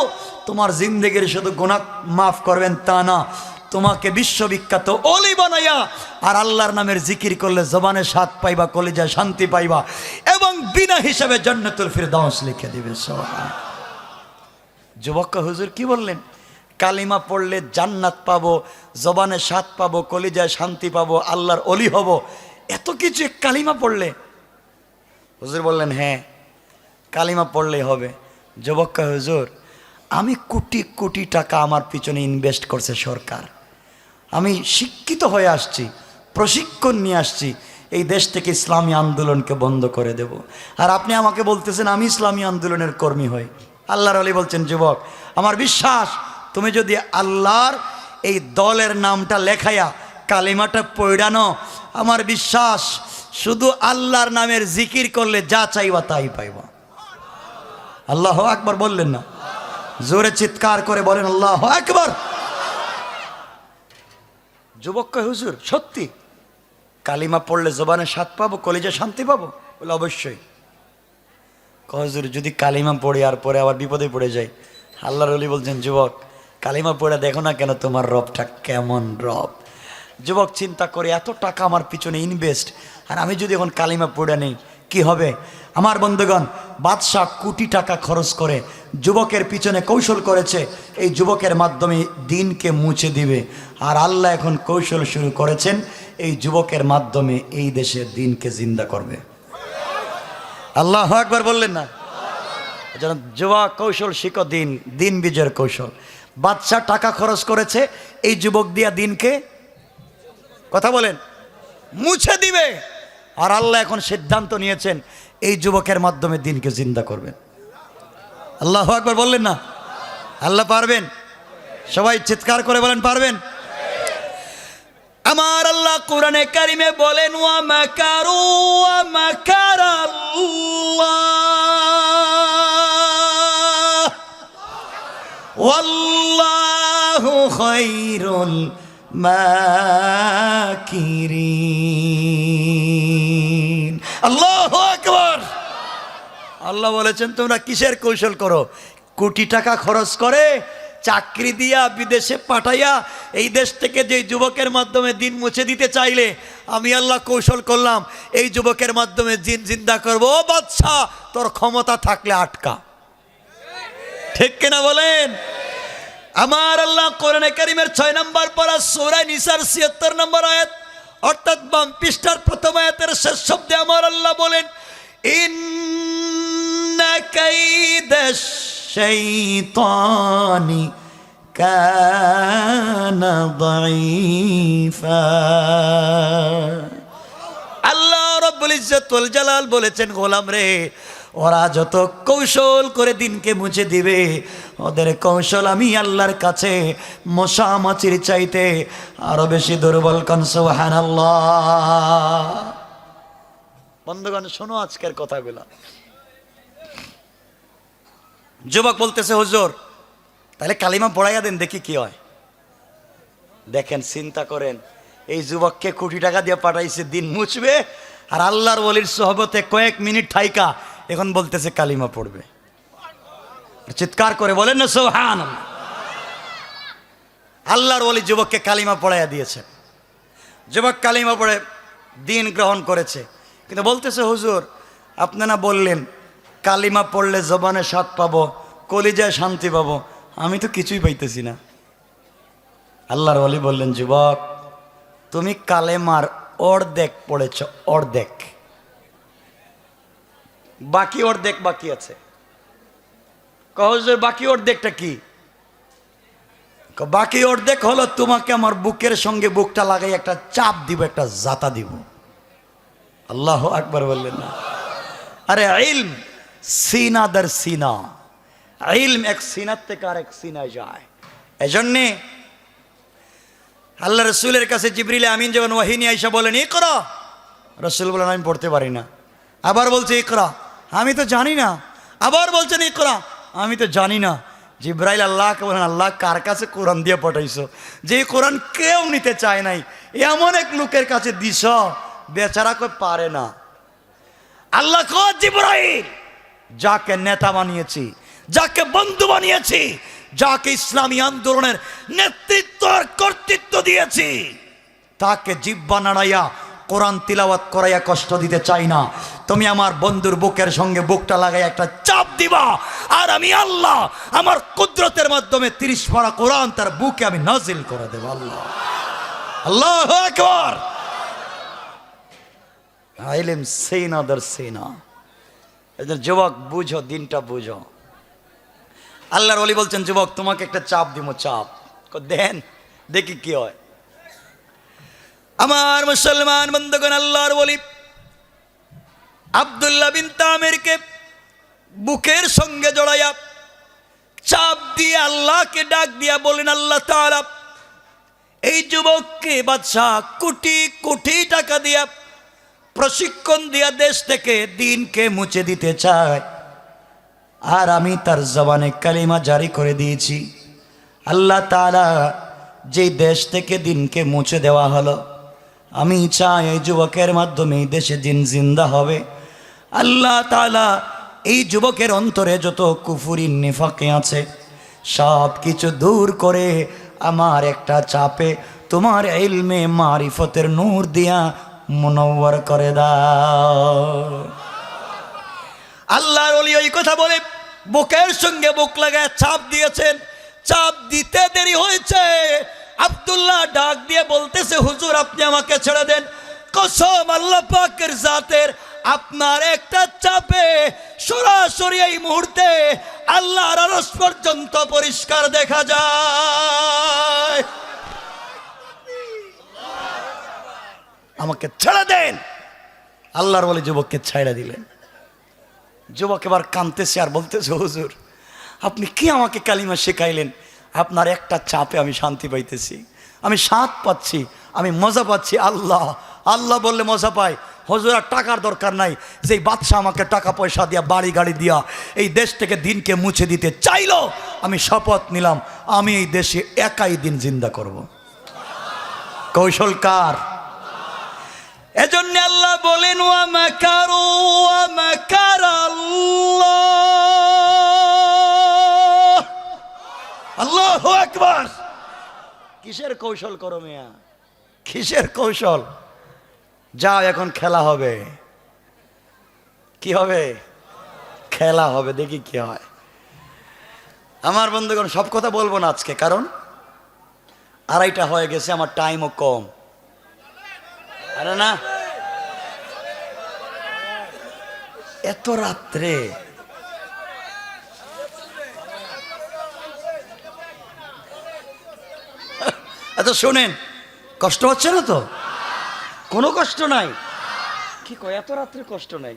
তোমার জিন্দেগির শুধু গুনাহ মাফ করবেন তা না, তোমাকে বিশ্ববিখ্যাত ওলি বানাইয়া আর আল্লাহর নামের জিকির করলে জবানে স্বাদ পাইবা, কলিজায় শান্তি পাইবা, এবং বিনা হিসাবে জান্নাতুল ফিরদাউস লিখে দিবে। সুবহানাল্লাহ। যুবক, হুজুর কি বললেন? কালিমা পড়লে জান্নাত পাবো, জবানে স্বাদ পাবো, কলিজায় শান্তি পাবো, আল্লাহর ওলি হব, এত কিছু কালিমা পড়লে? হুজুর বললেন হ্যাঁ, কালিমা পড়লেই হবে। যুবক, হুজুর আমি কোটি কোটি টাকা আমার পিছনে ইনভেস্ট করছে সরকার, আমি শিক্ষিত হয়ে আসছি, প্রশিক্ষণ নিয়ে আসছি, এই দেশ থেকে ইসলামী আন্দোলনকে বন্ধ করে দেব। আর আপনি আমাকে বলতেছেন আমি ইসলামী আন্দোলনের কর্মী হই। আল্লাহর ওলি বলছেন, যুবক আমার বিশ্বাস তুমি যদি আল্লাহর এই দলের নামটা লেখাইয়া কালিমাটা পড়ানো, আমার বিশ্বাস শুধু আল্লাহর নামের জিকির করলে যা চাইবা তাই পাইবা। আল্লাহ আকবার বললেন না? জোরে চিৎকার করে বলেন আল্লাহ আকবার। যুবক কয়, হুজুর সত্যি কালিমা পড়লে জবানে স্বাদ পাবো, কলিজা শান্তি পাবো? বলে অবশ্যই। হুজুর যদি কালিমা পড়ে আর পরে আবার বিপদে পড়ে যায়? আল্লাহর ওলি বলছেন, যুবক কালিমা পড়ে দেখো না কেন তোমার রবটা কেমন রব। যুবক চিন্তা করে, এত টাকা আমার পিছনে ইনভেস্ট, আর আমি যদি এখন কালিমা পড়ে নেই কি হবে? আমার বন্ধুগণ, বাদশাহ কোটি টাকা খরচ করে যুবকের পিছনে কৌশল করেছে, এই যুবকের মাধ্যমে দিনকে মুছে দিবে। আর আল্লাহ এখন কৌশল শুরু করেছেন, এই যুবকের মাধ্যমে এই দেশের দিনকে জিন্দা করবে। আল্লাহ আকবার বললেন না? যেন যুবক কৌশল শিখো, দিন দিন বিজয়ের কৌশল। বাদশাহ টাকা খরচ করেছে এই যুবক দিয়া দিনকে, কথা বলেন, মুছে দিবে। আর আল্লাহ এখন সিদ্ধান্ত নিয়েছেন এই যুবকের মাধ্যমে দিনকে জিন্দা করবেন। আল্লাহ আকবার বললেন না? আল্লাহ পারবেন? সবাই চিৎকার করে বলেন পারবেন। আমার আল্লাহ কোরআনে কারিমে বলেন, ওয়া মাকারু ওয়া মাকারাল্লাহ ওয়াল্লাহু খায়রুল মাকিরিন। আল্লাহু আকবার। আল্লাহ বলেছেন তোমরা কিসের কৌশল করো? কোটি টাকা খরচ করে চাকরি দিয়া বিদেশে পাঠাইয়া এই দেশ থেকে যে যুবকের মাধ্যমে দিন মুছে দিতে চাইলে আমি আল্লাহ কৌশল করলাম এই যুবকের মাধ্যমে দিন জিন্দা করবো। ও বাদশা, তোর ক্ষমতা থাকলে আটকা। ঠিক কিনা বলেন? আমার আল্লাহ কোরআনে কারীমের 6 নম্বর পারা সূরা নিসার 76 নম্বর আয়াত, অর্থাৎ বাম পৃষ্ঠার প্রথম আয়াতের শেষ শব্দে আমার আল্লাহ বলেন, ইন্না কাইদাশ শাইতানি কানা দাঈফা। আল্লাহ রাব্বুল ইজ্জতুল জালাল বলেছেন, গোলাম রে, ওরা যত কৌশল করে দিনকে মুছে দিবে, ওদের কৌশল আমি আল্লাহর কাছে মশা মাছির চাইতে আরো বেশি দুর্বল। কোন সুবহানাল্লাহ। বন্ধুগণ শোনো আজকের কথাগুলো। যুবক বলতেছে, হুজুর তাহলে কালিমা পড়াইয়া দেন দেখি কি হয়। দেখেন, চিন্তা করেন, এই যুবককে কোটি টাকা দিয়ে পাঠাইছে দিন মুছবে, আর আল্লাহর ওলির সোহবতে কয়েক মিনিট ঠাইকা এখন বলতেছে কালিমা পড়বে। চিৎকার করে বলেন না সুবহানাল্লাহ। আল্লাহর ওলি যুবককে কালিমা পড়াইয়া দিয়েছে। যুবক কালিমা পড়ে দিন গ্রহণ করেছে, কিন্তু বলতেছে, হুজুর আপনি না বললেন কালিমা পড়লে জবানে স্বাদ পাবো, কলিজায় শান্তি পাবো, আমি তো কিছুই পাইতেছি না। আল্লাহর ওলি বললেন, যুবক তুমি কালেমার অর্ধেক পড়েছ, অর্ধেক, বাকি অর্ধেক বাকি আছে। হুজুর বাকি অর্ধেকটা কি? বাকি অর্ধেক হলো তোমাকে আমার বুকের সঙ্গে বুকটা লাগাই একটা চাপ দিব, একটা জাতা দিব। আল্লাহু আকবার বললেন না? আরে ইলম সিনা দের সিনা, ইলম এক সিনার থেকে আর এক সিনায় যায়। এজন্যে আল্লাহ রসুলের কাছে জিবরিল আমিন যখন ওয়াহী নিয়ে আইসা বলেন ইকরা, রসুল বলেন আমি পড়তে পারি না। আবার বলছে ইকরা, আমি তো জানি না। আবার বলছেন ইকরা, আমি তো জানি না। জিবরাইল আল্লাহকে বলেন, আল্লাহ কার কাছে কোরআন দিয়ে পাঠাইছো যে কোরআন কেউ নিতে চায় নাই, এমন এক লোকের কাছে দিছ বেচারা কই পারে না। আল্লাহ কয়, জিবরাইল যাকে নেতা বানিয়েছি, যাকে বন্ধু বানিয়েছি, যাকে ইসলামী আন্দোলনের নেতৃত্ব আর কর্তৃত্ব দিয়েছি, তাকে জিহ্বা নাড়াইয়া কোরআন তিলাওয়াত করাইয়া কষ্ট দিতে চাই না। তুমি আমার বন্ধুর বুকের সঙ্গে বুকটা লাগাই একটা চাপ দিবা, আর আমি আল্লাহ আমার কুদরতের মাধ্যমে 30 পারা কোরআন তার বুকে আমি নাজিল করে দেব। আল্লাহ আল্লাহু আকবার। ইলম সিনা দের সিনা। এদের যুবক বুঝো, দিনটা বুঝো। আল্লাহর ওলি বলছেন, যুবক তোমাকে একটা চাপ দিব, চাপ দেন দেখি কি হয়। আমার মুসলমান বন্ধুগণ, আল্লাহর ওলি আব্দুল্লাহ বিন তামিরকে বুকের সঙ্গে জড়াইয়া চাপ দিয়ে আল্লাহকে ডাক দিয়া বলেন, আল্লাহ তাআলা এই যুবককে বাদশাহ কোটি কোটি টাকা দিয়া প্রশিক্ষণ দিয়া দেশ থেকে দিনকে মুছে দিতে চায়, আর আমি তার জবানে কালিমা জারি করে দিয়েছি। আল্লাহ তাআলা যেই দেশ থেকে দিনকে মুছে দেওয়া হলো, আমি চাই এই যুবকের মাধ্যমে এই দেশে দিন জিন্দা হবে। আল্লাহ তাআলা এই যুবকের অন্তরে যত কুফরি নিফাকে আছে সব কিছু দূর করে আমার একটা চাপে তোমার ইলমে মারিফতের নূর দিয়া মুনওয়ার করে দাও। আল্লাহর ওলি ওই কথা বলে বুকের সঙ্গে বুক লাগায় চাপ দিয়েছেন। চাপ দিতে দেরি হয়েছে, আব্দুল্লাহ ডাক দিয়ে বলতেছে, হুজুর আপনি আমাকে ছেড়ে দেন, কসম আল্লাহ পাকের জাতের আপনার একটা চাপে সরাসরি এই মুহূর্তে আল্লাহর আরশ পর্যন্ত পরিষ্কার দেখা যায়। আমাকে ছেড়ে দেন। আল্লাহর বলে যুবককে ছেড়ে দিলেন। যুবক এবার কাঁদতেছে আর বলতেছে, হুজুর আপনি কি আমাকে কালিমা শেখাইলেন? আপনার একটা চাপে আমি শান্তি পাইতেছি, আমি স্বাদ পাচ্ছি, আমি মজা পাচ্ছি। আল্লাহ আল্লাহ বললে মজা পাই। হুজুর আর টাকার দরকার নাই, যেই বাদশা আমাকে টাকা পয়সা দিয়া বাড়ি গাড়ি দিয়া এই দেশ থেকে দিনকে মুছে দিতে চাইলো, আমি শপথ নিলাম আমি এই দেশে একাই দিন জিন্দা করব। কৌশলকার। এজন্য আল্লাহ বলেন, ওয়া মাকারু ওয়া মাকারাল্লাহ। আল্লাহু আকবার। কিসের কৌশল করো মিয়া, কিসের কৌশল? যাও এখন খেলা হবে। কি হবে? খেলা হবে, দেখি কি হয়। আমার বন্ধুগণ সব কথা বলবো না আজকে, কারণ 2:30 হয়ে গেছে, আমার টাইমও কম। আরে না, এত রাত্রে এত শোনেন, কষ্ট হচ্ছে না তো? কোনো কষ্ট নাই। কি কয় এত রাত্রে কষ্ট নাই?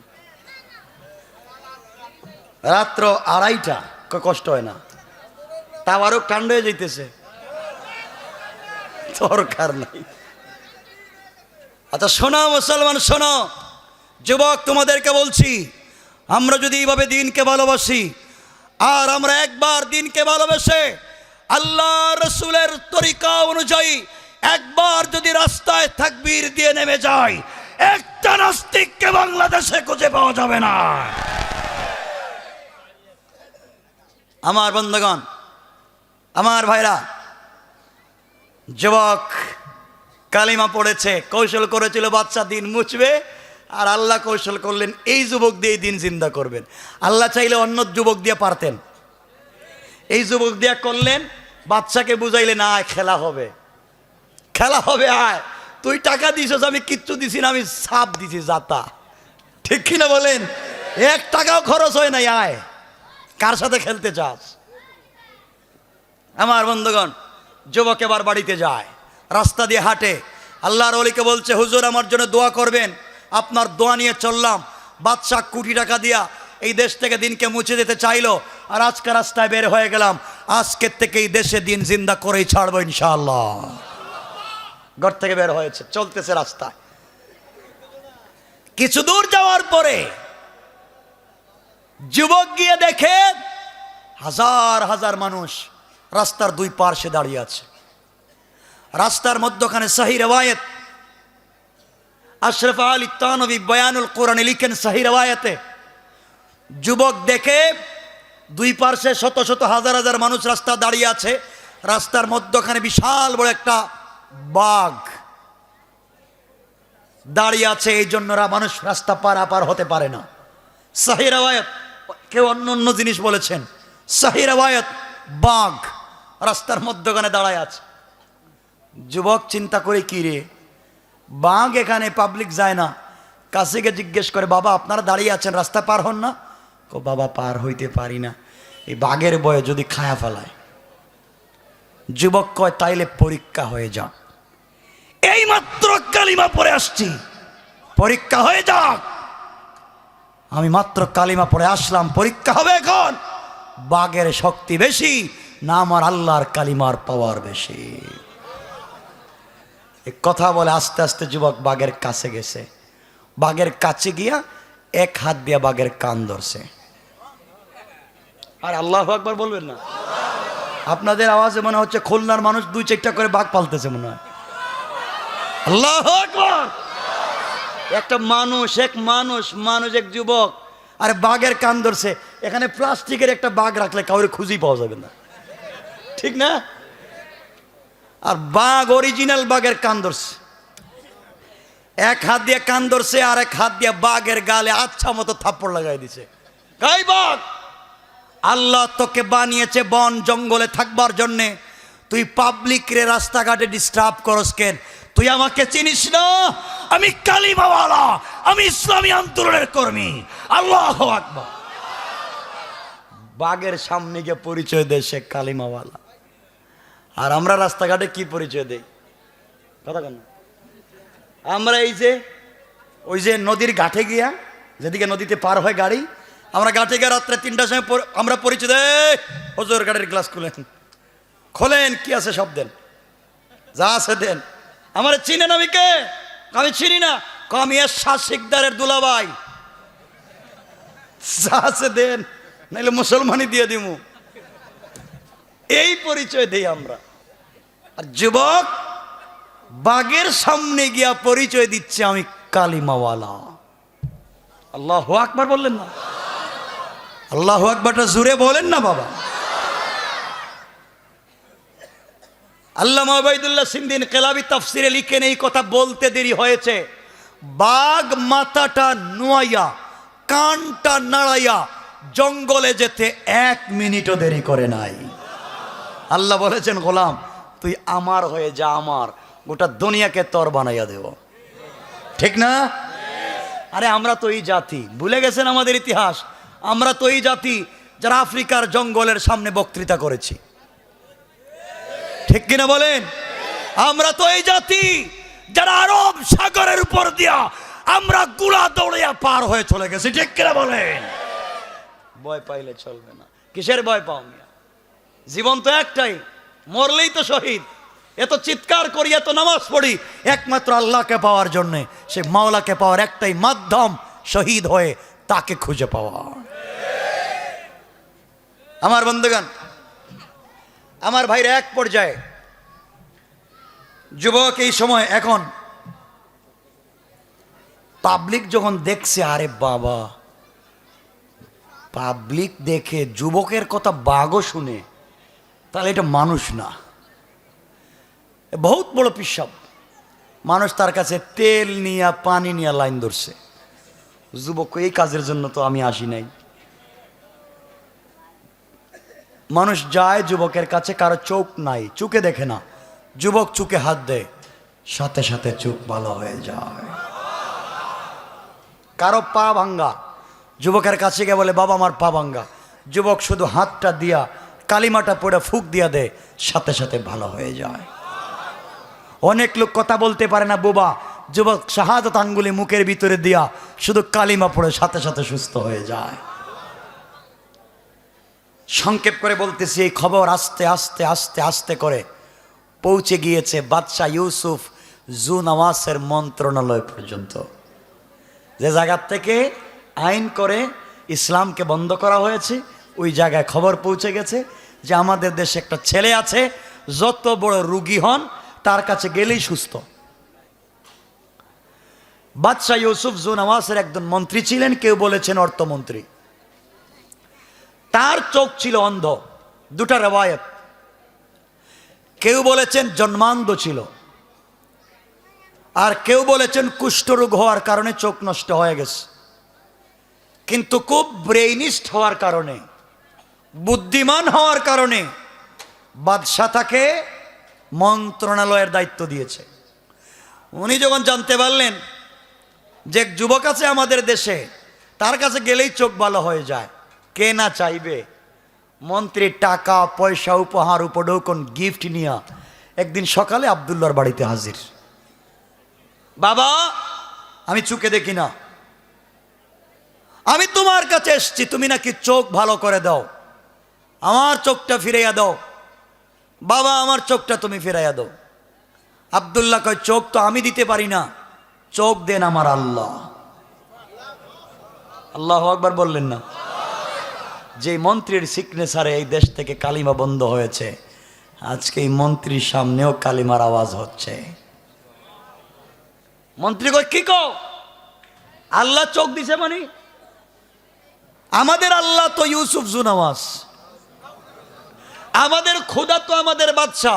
রাত্র 2:30 কষ্ট হয় না, তাও আরো ঠান্ডা হয়ে যাইতেছে, দরকার নাই। আচ্ছা শোনো মুসলমান, শোনো যুবক, তোমাদেরকে বলছি, আমরা যদি এইভাবে দিনকে ভালোবাসি, আর আমরা একবার দিনকে ভালোবেসে আল্লাহ রসুলের তরিকা অনুযায়ী একবার যদি রাস্তায় তাকবীর দিয়ে নেমে যায়, একটা নাস্তিককে বাংলাদেশে খুঁজে পাওয়া যাবে না। আমার বন্ধুগণ, আমার ভাইরা, যুবক কালিমা পড়েছে, কৌশল করেছিল বাচ্চা দিন মুছবে, আর আল্লাহ কৌশল করলেন এই যুবক দিয়ে দিন জিন্দা করবেন। আল্লাহ চাইলে অন্য যুবক দিয়ে পারতেন, এই যুবক দিয়ে করলেন। বাচ্চাকে বুঝাইলেন, আয় খেলা হবে, খেলা হবে, আয় তুই টাকা দিছিস, আমি কিচ্ছু দিছি না, আমি সাপ দিছি জাতা। ঠিক কিনা বলেন? 1 টাকাও খরচ হয় নাই, আয় কার সাথে খেলতে চাস? আমার বন্ধুগণ, যুবক এবার বাড়িতে যায়, রাস্তা দিয়ে হাঁটে, আল্লাহর ওলিকে বলছে, হুজুর আমার জন্য দোয়া করবেন। আপনার দোয়া নিয়ে চললাম। বাদশা কোটি টাকা দিয়া এই দেশ থেকে দিনকে মুছে দিতে চাইলো, আর আজকে রাস্তায় বের হয়ে গেলাম, আজকের থেকে এই দেশে দিন জিন্দা করেই ছাড়বো ইনশাআল্লাহ। ঘর থেকে বের হয়েছে, চলতেছে রাস্তায়। কিছু দূর যাওয়ার পরে যুবক গিয়ে দেখে হাজার হাজার মানুষ রাস্তার দুই পার্শ্বে দাঁড়িয়ে আছে। রাস্তার মধ্যখানে সহি রওয়ায়াত, আশরাফ আলী তানভী বয়ানুল কোরআনে লিখেন, সহি রওয়ায়াতে যুবক দেখে দুই পার্শ্বে শত শত হাজার হাজার মানুষ রাস্তা দাঁড়িয়ে আছে। রাস্তার মধ্যখানে বিশাল বড় একটা বাঘ দাঁড়িয়ে আছে, এই জন্য মানুষ রাস্তা পারাপার হতে পারে না। সহি রওয়ায়াত, কেউ অন্য অন্য জিনিস বলেছেন, সহি রওয়ায়াত বাঘ রাস্তার মধ্যখানে দাঁড়ায় আছে। যুবক চিন্তা করে, কি রে, বাঘ এখানে, পাবলিক যায় না। কাছেকে জিজ্ঞেস করে, বাবা আপনারা দাঁড়িয়ে আছেন, রাস্তা পার হন না? কো বাবা পার হইতে পারি না, এই বাঘের বয়ে যদি খায়া ফেলায়। যুবক কয়, তাইলে পরীক্ষা হয়ে যাক, এই মাত্র কালিমা পড়ে আসছি, পরীক্ষা হয়ে যাক। আমি মাত্র কালিমা পড়ে আসলাম, পরীক্ষা হবে এখন। বাঘের শক্তি বেশি না আমার আল্লাহর কালিমার পাওয়ার বেশি? এই কথা বলে আস্তে আস্তে যুবক বাঘের কাছে গেছে। বাঘের কাছে গিয়া এক হাত দিয়া বাঘের কান ধরছে। আর আল্লাহু আকবার বলবেন না? আপনাদের আওয়াজে মনে হচ্ছে খুলনার মানুষ 2-4টা করে বাঘ পালতেছে মনে হয়। আল্লাহু আকবার! একটা মানুষ, এক যুবক আর বাঘের কান ধরছে। এখানে প্লাস্টিকের একটা বাঘ রাখলে কাউরে খুঁজেই পাওয়া যাবে না, ঠিক না? আর বাঘ অরিজিনাল বাঘের কান ধরছে। এক হাত দিয়ে কান ধরছে আর এক হাত দিয়ে বাঘের গালে আচ্ছা মতো থাপ্পড় লাগাই দিছে। গাই বাঘ, আল্লাহ তোকে বানিয়েছে বন জঙ্গলে থাকবার জন্যে, তুই পাবলিক রে রাস্তাঘাটে ডিস্টার্ব করস কেন? তুই আমাকে চিনিস না? আমি কালিমাওয়ালা, আমি ইসলামী আন্দোলনের কর্মী। আল্লাহু আকবার! বাঘের সামনে গিয়ে পরিচয় দেয় সে কালিমাওয়ালা। আর আমরা রাস্তাঘাটে কি পরিচয় দেই? কথা কেন? আমরা এই যে ওই যে নদীর ঘাটে গিয়া, যেদিকে নদীতে পার হয় গাড়ি, আমরা ঘাটে গিয়ে রাত্রে 3টার সময় আমরা পরিচয় দেই, হুজুর গাড়ির গ্লাস খোলেন, কি আছে সব দেন, যা আছে দেন। আমার চিনেন আমি কে? আমি চিনি না। আমি এরশাদ শিকদারের দুলাভাই, যা আছে দেন, নাইলে মুসলমানই দিয়ে দিমু। এই পরিচয় দেই আমরা। আর যুবক বাঘের সামনে গিয়া পরিচয় দিচ্ছে আমি কালিমাওয়ালা। আল্লাহু আকবার বললেন না? আল্লাহু আকবারটা জোরে বলেন না বাবা। আল্লামা ওবায়দুল্লাহ সিন্দি ইনকিলাবী তাফসিরে লিখেন, এই কথা বলতে দেরি হয়েছে। বাঘ মাথাটা নুয়াইয়া কানটা নাড়াইয়া জঙ্গলে যেতে 1 মিনিটও দেরি করে নাই। আল্লাহ বলেছেন, গোলাম তুই আমার হয়ে যা, আমার গোটা দুনিয়াকে তর বানাইয়া দেব। ঠিক না? আরে আমরা তো এই জাতি, ভুলে গেছেন আমাদের ইতিহাস? আমরা তো এই জাতি যারা আফ্রিকার জঙ্গলের সামনে বক্তৃতা করেছি, ঠিক কিনা বলেন? আমরা তো এই জাতি যারা আরব সাগরের উপর দিয়া আমরা গুলা দৌড়িয়া পার হয়ে চলে গেছি, ঠিক কিনা বলেন? ভয় পাইলে চলবে না। কিসের ভয় পাও মিয়া? জীবন তো একটাই, মরলেই তো শহীদ। এত চিৎকার করি, এত নামাজ পড়ি একমাত্র আল্লাহকে পাওয়ার জন্যে। সে মাওলাকে পাওয়ার একটাই মাধ্যম, শহীদ হয়ে তাকে খুঁজে পাওয়া। আমার বন্ধুগণ, আমার ভাইরা, এক পর্যায়ে যুবক এই সময় এখন পাবলিক যখন দেখছে, আরে বাবা, পাবলিক দেখে যুবকের কথা বাঘও শুনে, তাহলে এটা মানুষ না, বহুত বড় পিসাব। মানুষ তার কাছে তেল নিয়ে পানি নিয়ে লাইন ধরছে। যুবক এই কাজের জন্য তো আমি আসি নাই। মানুষ যায় যুবকের কাছে, কারো চোখ নাই, চোখে দেখে না। যুবক চোখে হাত দেয়, সাথে সাথে চোখ ভালো হয়ে যায়। কারো পা ভাঙ্গা, যুবকের কাছে গিয়ে বলে, বাবা আমার পা ভাঙ্গা। যুবক শুধু হাতটা দিয়া কালিমাটা পড়ে ফুক দিয়া দেয়, সাথে সাথে ভালো হয়ে যায়। অনেক লোক কথা বলতে পারে না বোবা, যুবক শাহাদাত আঙ্গুলি মুখের ভিতরে দিয়া শুধু কালিমা পড়ে সাথে সাথে সুস্থ হয়ে যায়। সংক্ষেপ করে বলতেছি, এই খবর আস্তে আস্তে আস্তে আস্তে করে পৌঁছে গিয়েছে বাদশাহ ইউসুফ জুনাওয়াসের মন্ত্রণালয় পর্যন্ত। যে জায়গার থেকে আইন করে ইসলামকে বন্ধ করা হয়েছে, ওই জায়গায় খবর পৌঁছে গেছে যে আমাদের দেশে একটা ছেলে আছে, যত বড় রুগী হন তার কাছে গেলেই সুস্থ। বাদশাহ ইউসুফ জুনাওয়াসের একজন মন্ত্রী ছিলেন, কেউ বলেছেন অর্থমন্ত্রী। তার চোখ ছিল অন্ধ, দুটা রেওয়ায়েত। কেউ বলেছেন জন্মান্ধ ছিল, আর কেউ বলেছেন কুষ্ঠরোগ হওয়ার কারণে চোখ নষ্ট হয়ে গেছে। কিন্তু খুব ব্রেইনিস্ট হওয়ার কারণে, বুদ্ধিমান হওয়ার কারণে বাদশাহ তাকে মন্ত্রণালয়ের দায়িত্ব দিয়েছে। উনি যখন জানতে পারলেন যে যুবক আছে আমাদের দেশে, তার কাছে গেলেই চোখ ভালো হয়ে যায়, কে না চাইবে? মন্ত্রী টাকা পয়সা উপহার উপঢৌকন গিফট নিয়ে একদিন সকালে আব্দুল্লাহর বাড়িতে হাজির। বাবা আমি চোখে দেখি না, আমি তোমার কাছে এসছি, তুমি নাকি চোখ ভালো করে দাও, আমার চোখটা ফিরাইয়া দাও। বাবা আমার চোখটা তুমি ফিরাইয়া দাও। আব্দুল্লাহ কয় চোখ তো আমি দিতে পারি না, চোখ দেন আমার আল্লাহ। আল্লাহু আকবার বললেন না? যে মন্ত্রীর সিগনেচারে এই দেশ থেকে কালিমা বন্ধ হয়েছে, আজকে এই মন্ত্রীর সামনেও কালিমার আওয়াজ হচ্ছে। মন্ত্রী কয় কি কও? আল্লাহ চোখ দিছে মানে? আমাদের আল্লাহ তো ইউসুফ জুনাওয়াজ, আমাদের খোদা তো আমাদের বাদশা,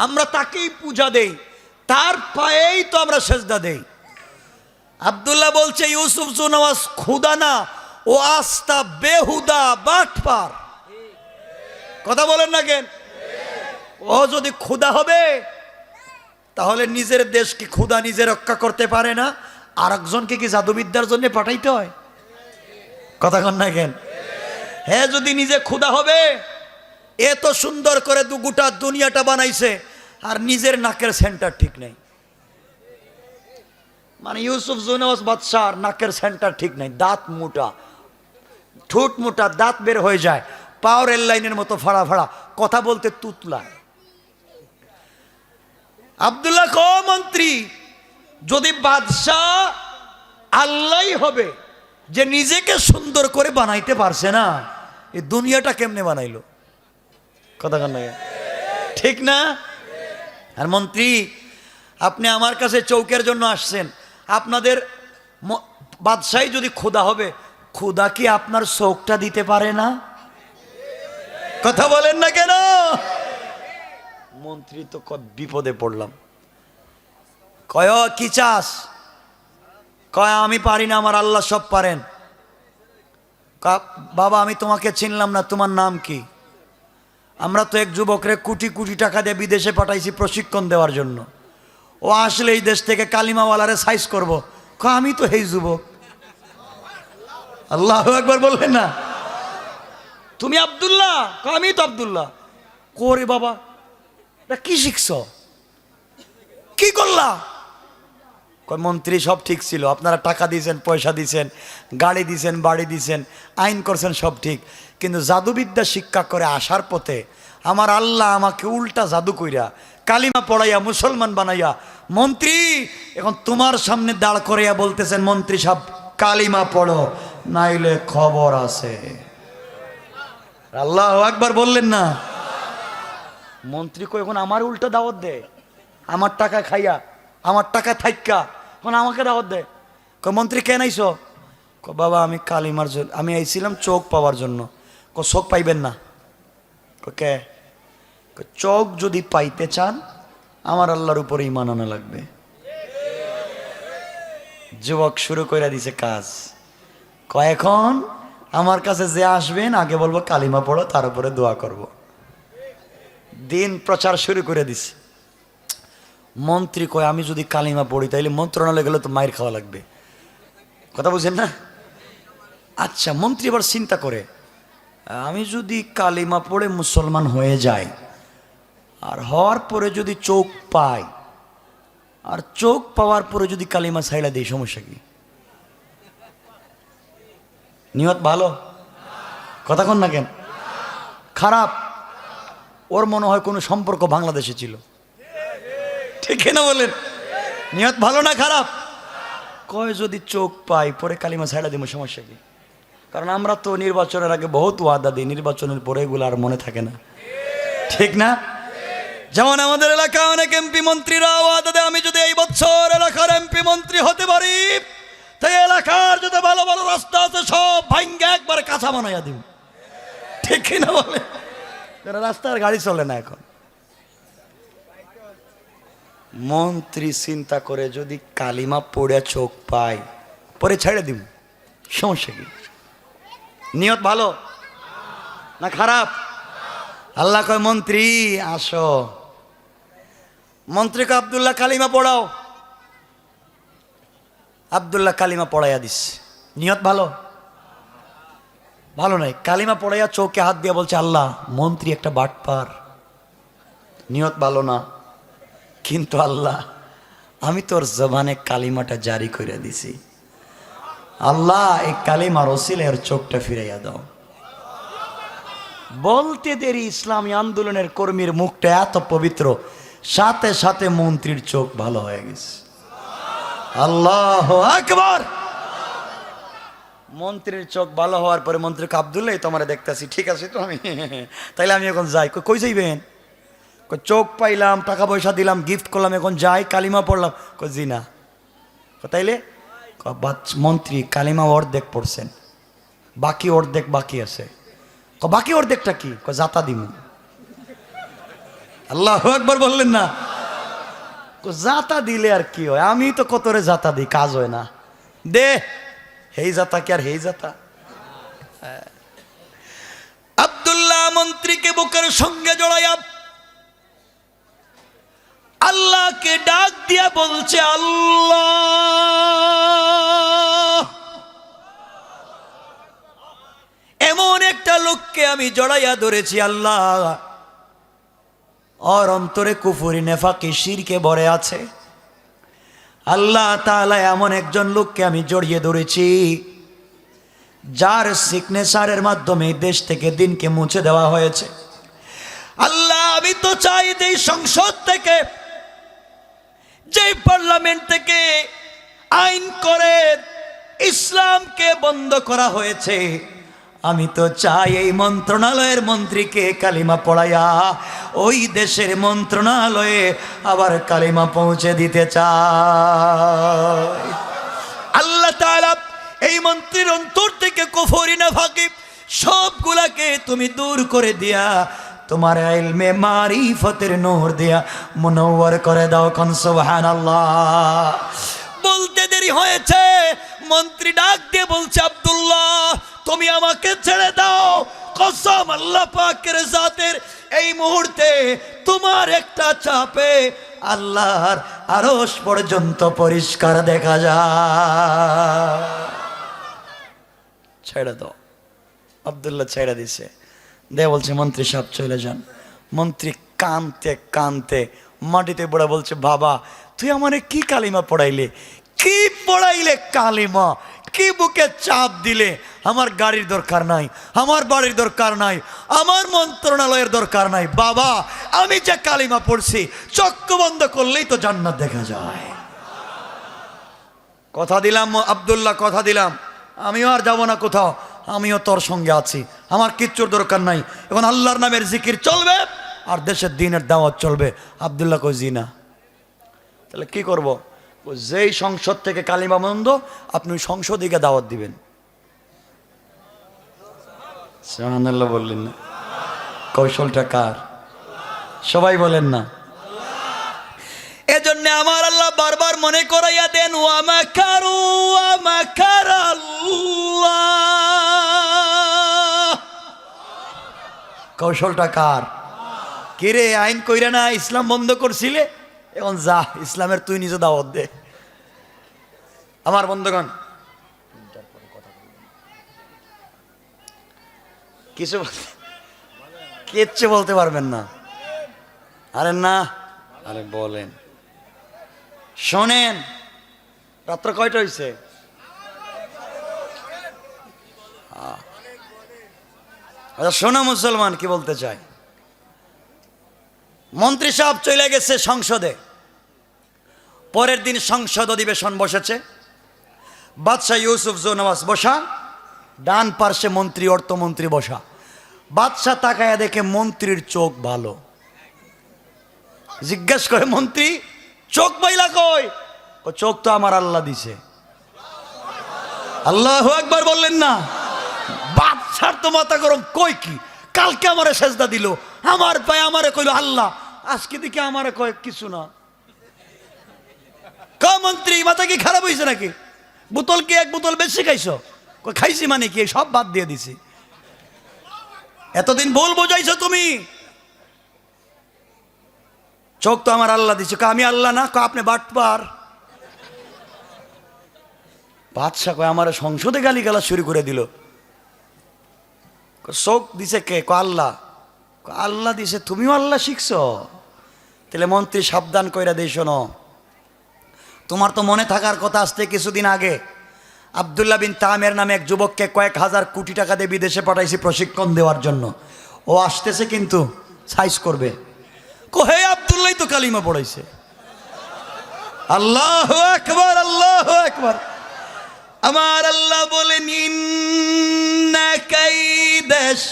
আমরা তাকেই পূজা দেই, তার পায়েই তো আমরা সেজদা দেই। আব্দুল্লাহ বলছে ইউসুফ জুনাওয়াজ খোদা না, ও আস্তা বেহুদা বাটপার। কথা বলেন না কেন? ও যদি খোদা হবে তাহলে নিজের দেশ কি খোদা নিজে রক্ষা করতে পারে না? আর একজনকে কি জাদুবিদ্যার জন্য পাঠাইতে হয়? কথা কন না কেন? হ্যাঁ, যদি নিজে খোদা হবে, এত সুন্দর করে গোটা দুনিয়াটা বানাইছে আর নিজের নাকের সেন্টার ঠিক নেই। মানে ইউসুফ জুনাওয়াজ বাদশার নাকের সেন্টার ঠিক নেই, দাঁত মোটা, ঠোঁট মোটা, দাঁত বের হয়ে যায়, পাওয়ার রেল লাইনের মতো ফাড়া ফাড়া, কথা বলতে তুতলায়। আব্দুল্লাহ ক মন্ত্রী, যদি বাদশাহ আল্লাহ হবে যে নিজেকে সুন্দর করে বানাইতে পারছে না, এই দুনিয়াটা কেমনে বানাইলো? কথা কন না? ঠিক না? আর মন্ত্রী আপনি আমার কাছে চৌকের জন্য আসছেন, আপনাদের বাদশাহী যদি খোদা হবে, খোদা কি আপনার চোখটা দিতে পারে না? কথা বলেন না কেন? মন্ত্রী তো বিপদে পড়লাম। কয় কি চাস? কয় আমি পারি না, আমার আল্লাহ সব পারেন। বাবা আমি তোমাকে চিনলাম না, তোমার নাম কি? আমরা তো এক যুবকরে কোটি কোটি টাকা দিয়ে বিদেশে পাঠাইছি প্রশিক্ষণ দেওয়ার জন্য, ও আসলে এই দেশ থেকে কালিমাওয়ালারে সাইজ করব। আমি তো এই যুবক। আল্লাহু আকবার বললেন না? তুমি আব্দুল্লাহ? আমি তো আব্দুল্লাহ। করে বাবা কি শিখছ, কি করলা? মন্ত্রী সব ঠিক ছিল, আপনারা টাকা দিয়েছেন, পয়সা দিয়েছেন, গাড়ি দিয়েছেন, বাড়ি দিয়েছেন, আইন করছেন, সব ঠিক, কিন্তু জাদুবিদ্যা শিক্ষা করে আসার পথে আমার আল্লাহ আমাকে উল্টা জাদু কইরা কালিমা পড়াইয়া মুসলমান বানাইয়া মন্ত্রী এখন তোমার সামনে দাঁড় করাইয়া বলতেছেন, মন্ত্রী সাহেব কালিমা পড়ো নাইলে খবর আছে। আল্লাহু আকবার বললেন না? মন্ত্রী কই এখন আমার উল্টা দাওয়াত দেয়, আমার টাকা খাইয়া, আমার টাকা থাইকা এখন আমাকে দাওয়াত দেয়। মন্ত্রী কেন আইছো? বাবা আমি কালিমার জন্য, আমি আইছিলাম চোখ পাওয়ার জন্য। চোখ পাইবেন না? কে? চোখ যদি পাইতে চান আমার আল্লাহর উপরে ঈমান আনা লাগবে। যুবক শুরু করে দিছে কাজ। এখন আমার কাছে যে আসবেন আগে বলবো কালিমা পড়ো, তার উপরে দোয়া করব। দিন প্রচার শুরু করে দিছে। মন্ত্রী কয় আমি যদি কালিমা পড়ি তাইলে মন্ত্রণালয়ে গেলে তো মাইর খাওয়া লাগবে। কথা বুঝেন না? আচ্ছা, মন্ত্রী এবার চিন্তা করে, আমি যদি কালিমা পড়ে মুসলমান হয়ে যাই আর হওয়ার পরে যদি চোখ পাই, আর চোখ পাওয়ার পরে যদি কালিমা ছাইড়া দিই, সমস্যা কি? নিয়ত ভালো? কথা কন না কেন? খারাপ? ওর মনে হয় কোনো সম্পর্ক বাংলাদেশে ছিল, ঠিক না বলেন? নিয়ত ভালো না খারাপ? কয় যদি চোখ পাই পরে কালিমা ছাইড়া দিব, সমস্যা কি? কারণ আমরা তো নির্বাচনের আগে বহুত ওয়াদা দিই, নির্বাচনের পরে এগুলো আর মনে থাকে না, ঠিক না? যেমন আমাদের এলাকা অনেক এমপি মন্ত্রীরা ওয়াদা দেয়, আমি যদি এই বছর এলাকার এমপি মন্ত্রী হতে পারি তাই এলাকার যত ভালো ভালো রাস্তা আছে সব ভাঙ্গে একবার কাঁচা বানাইয়া দিব, ঠিক না বলে? রাস্তার গাড়ি চলে না এখন। মন্ত্রী চিন্তা করে যদি কালিমা পড়ে চোখ পাই পরে ছেড়ে দিব, সমস্যা কি? নিয়ত ভালো না খারাপ? আল্লাহ কয় মন্ত্রী আসো। মন্ত্রীকে আব্দুল্লাহ কালিমা পড়াও। আব্দুল্লাহ কালিমা পড়াইয়া দিস। নিয়ত ভালো? ভালো নাই। কালিমা পড়াইয়া চোখে হাত দিয়ে বলছে আল্লাহ মন্ত্রী একটা বাটপার। নিয়ত ভালো না, কিন্তু আল্লাহ আমি তোর জবানে কালিমাটা জারি করে দিছি, আল্লাহ এই কালিমার ওসিলে এর চোখটা ফিরাইয়া দাও। বলতে দেরি ইসলামী আন্দোলনের কর্মীর মুখটা এত পবিত্র, সাথে সাথে মন্ত্রীর চোখ ভালো হয়ে গেছে। আল্লাহু আকবার। মন্ত্রীর চোখ ভালো হওয়ার পরে মন্ত্রীকে, আব্দুল্লাহ তোমারে দেখতেছি, ঠিক আছে তো আমি তাইলে আমি এখন যাই। কই যাইবেন? চোখ পাইলাম, টাকা পয়সা দিলাম, গিফট করলাম, এখন যাই, কালিমা পড়লাম। জি না। তাইলে মন্ত্রী কালিমা অর্ধেক পড়ছেন, বাকি অর্ধেক বাকি আছে। বাকি অর্ধেকটা কি? জাতা দিমু। আল্লাহু আকবার বললেন না? জাতা দিলে আর কি হয়, আমি তো কতরে জাতা দিই, কাজ হয় না। দে হেই জাতা কি আর হেই জাতা। আব্দুল্লাহ মন্ত্রীকে বুকের সঙ্গে জড়াইয়া আল্লাহকে ডাক দিয়া বলছে, আল্লাহ এমন একটা লোককে আমি জড়াইয়া ধরেছি, আল্লাহ ওর অন্তরে কুফরি নেফাকি শিরকে ভরে আছে। আল্লাহ তাআলা এমন একজন লোককে আমি জড়িয়ে ধরেছি যার সিগনেচারের মাধ্যমে দেশ থেকে দিনকে মুছে দেওয়া হয়েছে। আল্লাহ আমি তো চাই যে সংসদ থেকে, যে পার্লামেন্ট থেকে আইন করে ইসলামকে বন্ধ করা হয়েছে, আমি তো চাই এই মন্ত্রণালয়ের মন্ত্রীকে কালিমা পড়াইয়া ওই দেশের মন্ত্রণালয়ে আবার কালিমা পৌঁছে দিতে চাই। আল্লাহ তাআলা এই মন্ত্রীর অন্তর থেকে কুফরি নাফাকি সবগুলাকে তুমি দূর করে দিয়া তোমার ইলমে মারিফতের নূর দিয়া মুনওয়ার করে দাও। কোন সুবহানাল্লাহ। বলতে দেরি হয়েছে, মন্ত্রী ডাক দিয়ে বলছে, আব্দুল্লাহ তুমি আমাকে ছেড়ে দাও, কসম আল্লাহ পাকের জাতের এই মুহূর্তে তোমার একটা চাপে আল্লাহর আরশ পর্যন্ত পরিষ্কার দেখা যায়। ছেড়ে দাও। আব্দুল্লাহ ছেড়ে দিছে, দে বলছে মন্ত্রী সাহেব চলে যান। মন্ত্রী কানতে কানতে মাটিতে পড়ে বলছে, বাবা তুই আমারে কি কালিমা পড়াইলে, কি পড়াইলে কালিমা, কি বুকে চাপ দিলে। আমার গাড়ির দরকার নাই, আমার বাড়ির দরকার নাই, আমার মন্ত্রণালয়ের দরকার নাই, বাবা আমি যে কালিমা পড়ছি চক্ষু বন্ধ করলেই তো জান্নাত দেখা যায়। কথা দিলাম আব্দুল্লাহ, কথা দিলাম আমিও আর যাব না কোথাও, আমিও তোর সঙ্গে আছি, আমার কিচ্ছুর দরকার নাই। এখন আল্লাহর নামের জিকির চলবে আর দেশের দিনের দাওয়াত চলবে। আব্দুল্লাহ কই জি না। তাহলে কি করব? যেই সংসদ থেকে কালিমা বন্ধ, আপনি সংসদীকে দাওয়াত দিবেন। সুবহানাল্লাহ বললেন না? কৌশলটা কার? সবাই বলেন না? এজন্য আমার আল্লাহ বারবার মনে করাইয়া দেন, ওয়া মাকারু ওয়া মাকারাল্লাহ। কৌশলটা কার? কিরে আইন কইরা না ইসলাম বন্ধ করছিলে, এখন যা ইসলামের তুই নিজে দাওয়াত দে। আমার বন্ধুগণ কিছু কিচ্ছু বলতে পারবেন না? আরে না, আরে বলেন। শোনেন, রাত্র কয়টা হয়েছে? আচ্ছা শোনো মুসলমান, কি বলতে চাই। মন্ত্রী সাহেব চলে গেছে সংসদে। পরের দিন সংসদ অধিবেশন বসেছে। বাদশাহ ইউসুফ জোনওয়াজ বসা, ডান পার্শ্বে মন্ত্রী অর্থমন্ত্রী বসা। বাদশাহ তাকায়া দেখে মন্ত্রীর চোখ ভালো। জিজ্ঞেস করে, মন্ত্রী চোখ বাইলা কই? ও চোখ তো আমার আল্লাহ দিছে। আল্লাহু আকবার বললেন না? বাদশার তো মাথা গরম, কই কি কালকে আমারে সেজদা দিল, আমার পায়ে আমারে কইলো আল্লাহ, আজকে দিকে আমারে কয় কিছু না। মন্ত্রী মাথা কি খারাপ হয়েছে নাকি? বোতল কি এক বোতল বেশি খাইছো? খাইছি মানে কি, সব বাদ দিয়ে দিছি। এতদিন ভুল বোঝাইছো তুমি। চোখ তো আমার আল্লাহ দিছে। আমি আল্লাহ না? আপনি বাটপার। বাদশা কয় আমার সংসদে গালি গালা শুরু করে দিল। চোখ দিছে কে? আল্লাহ। আল্লাহ দিছে, তুমিও আল্লাহ শিখছো? তাহলে মন্ত্রী সাবধান কইরা দেই, শোনো তোমার তো মনে থাকার কথা, আসতে কিছুদিন আগে আব্দুল্লাহ বিন তামের নামে এক যুবককে কয়েক হাজার কোটি টাকা দিয়ে বিদেশে পাঠাইছি প্রশিক্ষণ দেওয়ার জন্য। ও আসতেছে কিন্তু সাইজ করবে, কোহে আব্দুল্লাহ তো কালিমা পড়াইছে। আল্লাহু আকবার, আল্লাহু আকবার। আমার আল্লাহ বলেন ইন্না কাইদাশ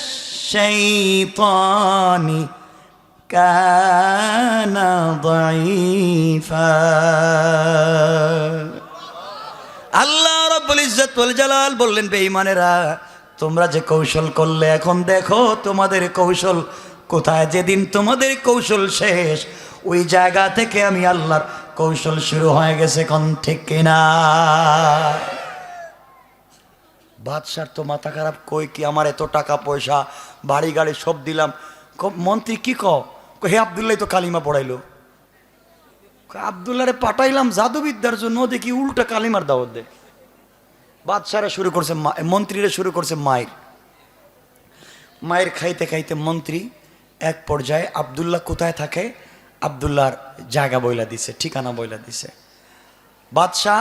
শাইতানি কানা দাঈফা। আল্লাহ রাব্বুল ইজ্জত ওয়াল জালাল বললেন, বেঈমানেরা তোমরা যে কৌশল করলে এখন দেখো তোমাদের কৌশল কোথায়। যেদিন তোমাদের কৌশল শেষ ওই জায়গা থেকে আমি আল্লাহর কৌশল শুরু হয়ে গেছে। কোন ঠিক কিনা? বাদশার তো মাথা খারাপ, কই কি আমার এত টাকা পয়সা বাড়ি গাড়ি সব দিলাম। মন্ত্রী কি কও? হে আব্দুল্লাহ তো কালিমা পড়াইলো। আব্দুল্লাহরে পাঠাইলাম জাদুবিদ্যার জন্য, দেখি উল্টা কালিমার দাওয়াত দে। বাদশারা শুরু করছে, মন্ত্রীরা শুরু করছে মায়ের খাইতে খাইতে মন্ত্রী এক পর্যায়ে আব্দুল্লাহ কোথায় থাকে আব্দুল্লাহর জায়গা বইলা দিছে, ঠিকানা বইলা দিছে। বাদশাহ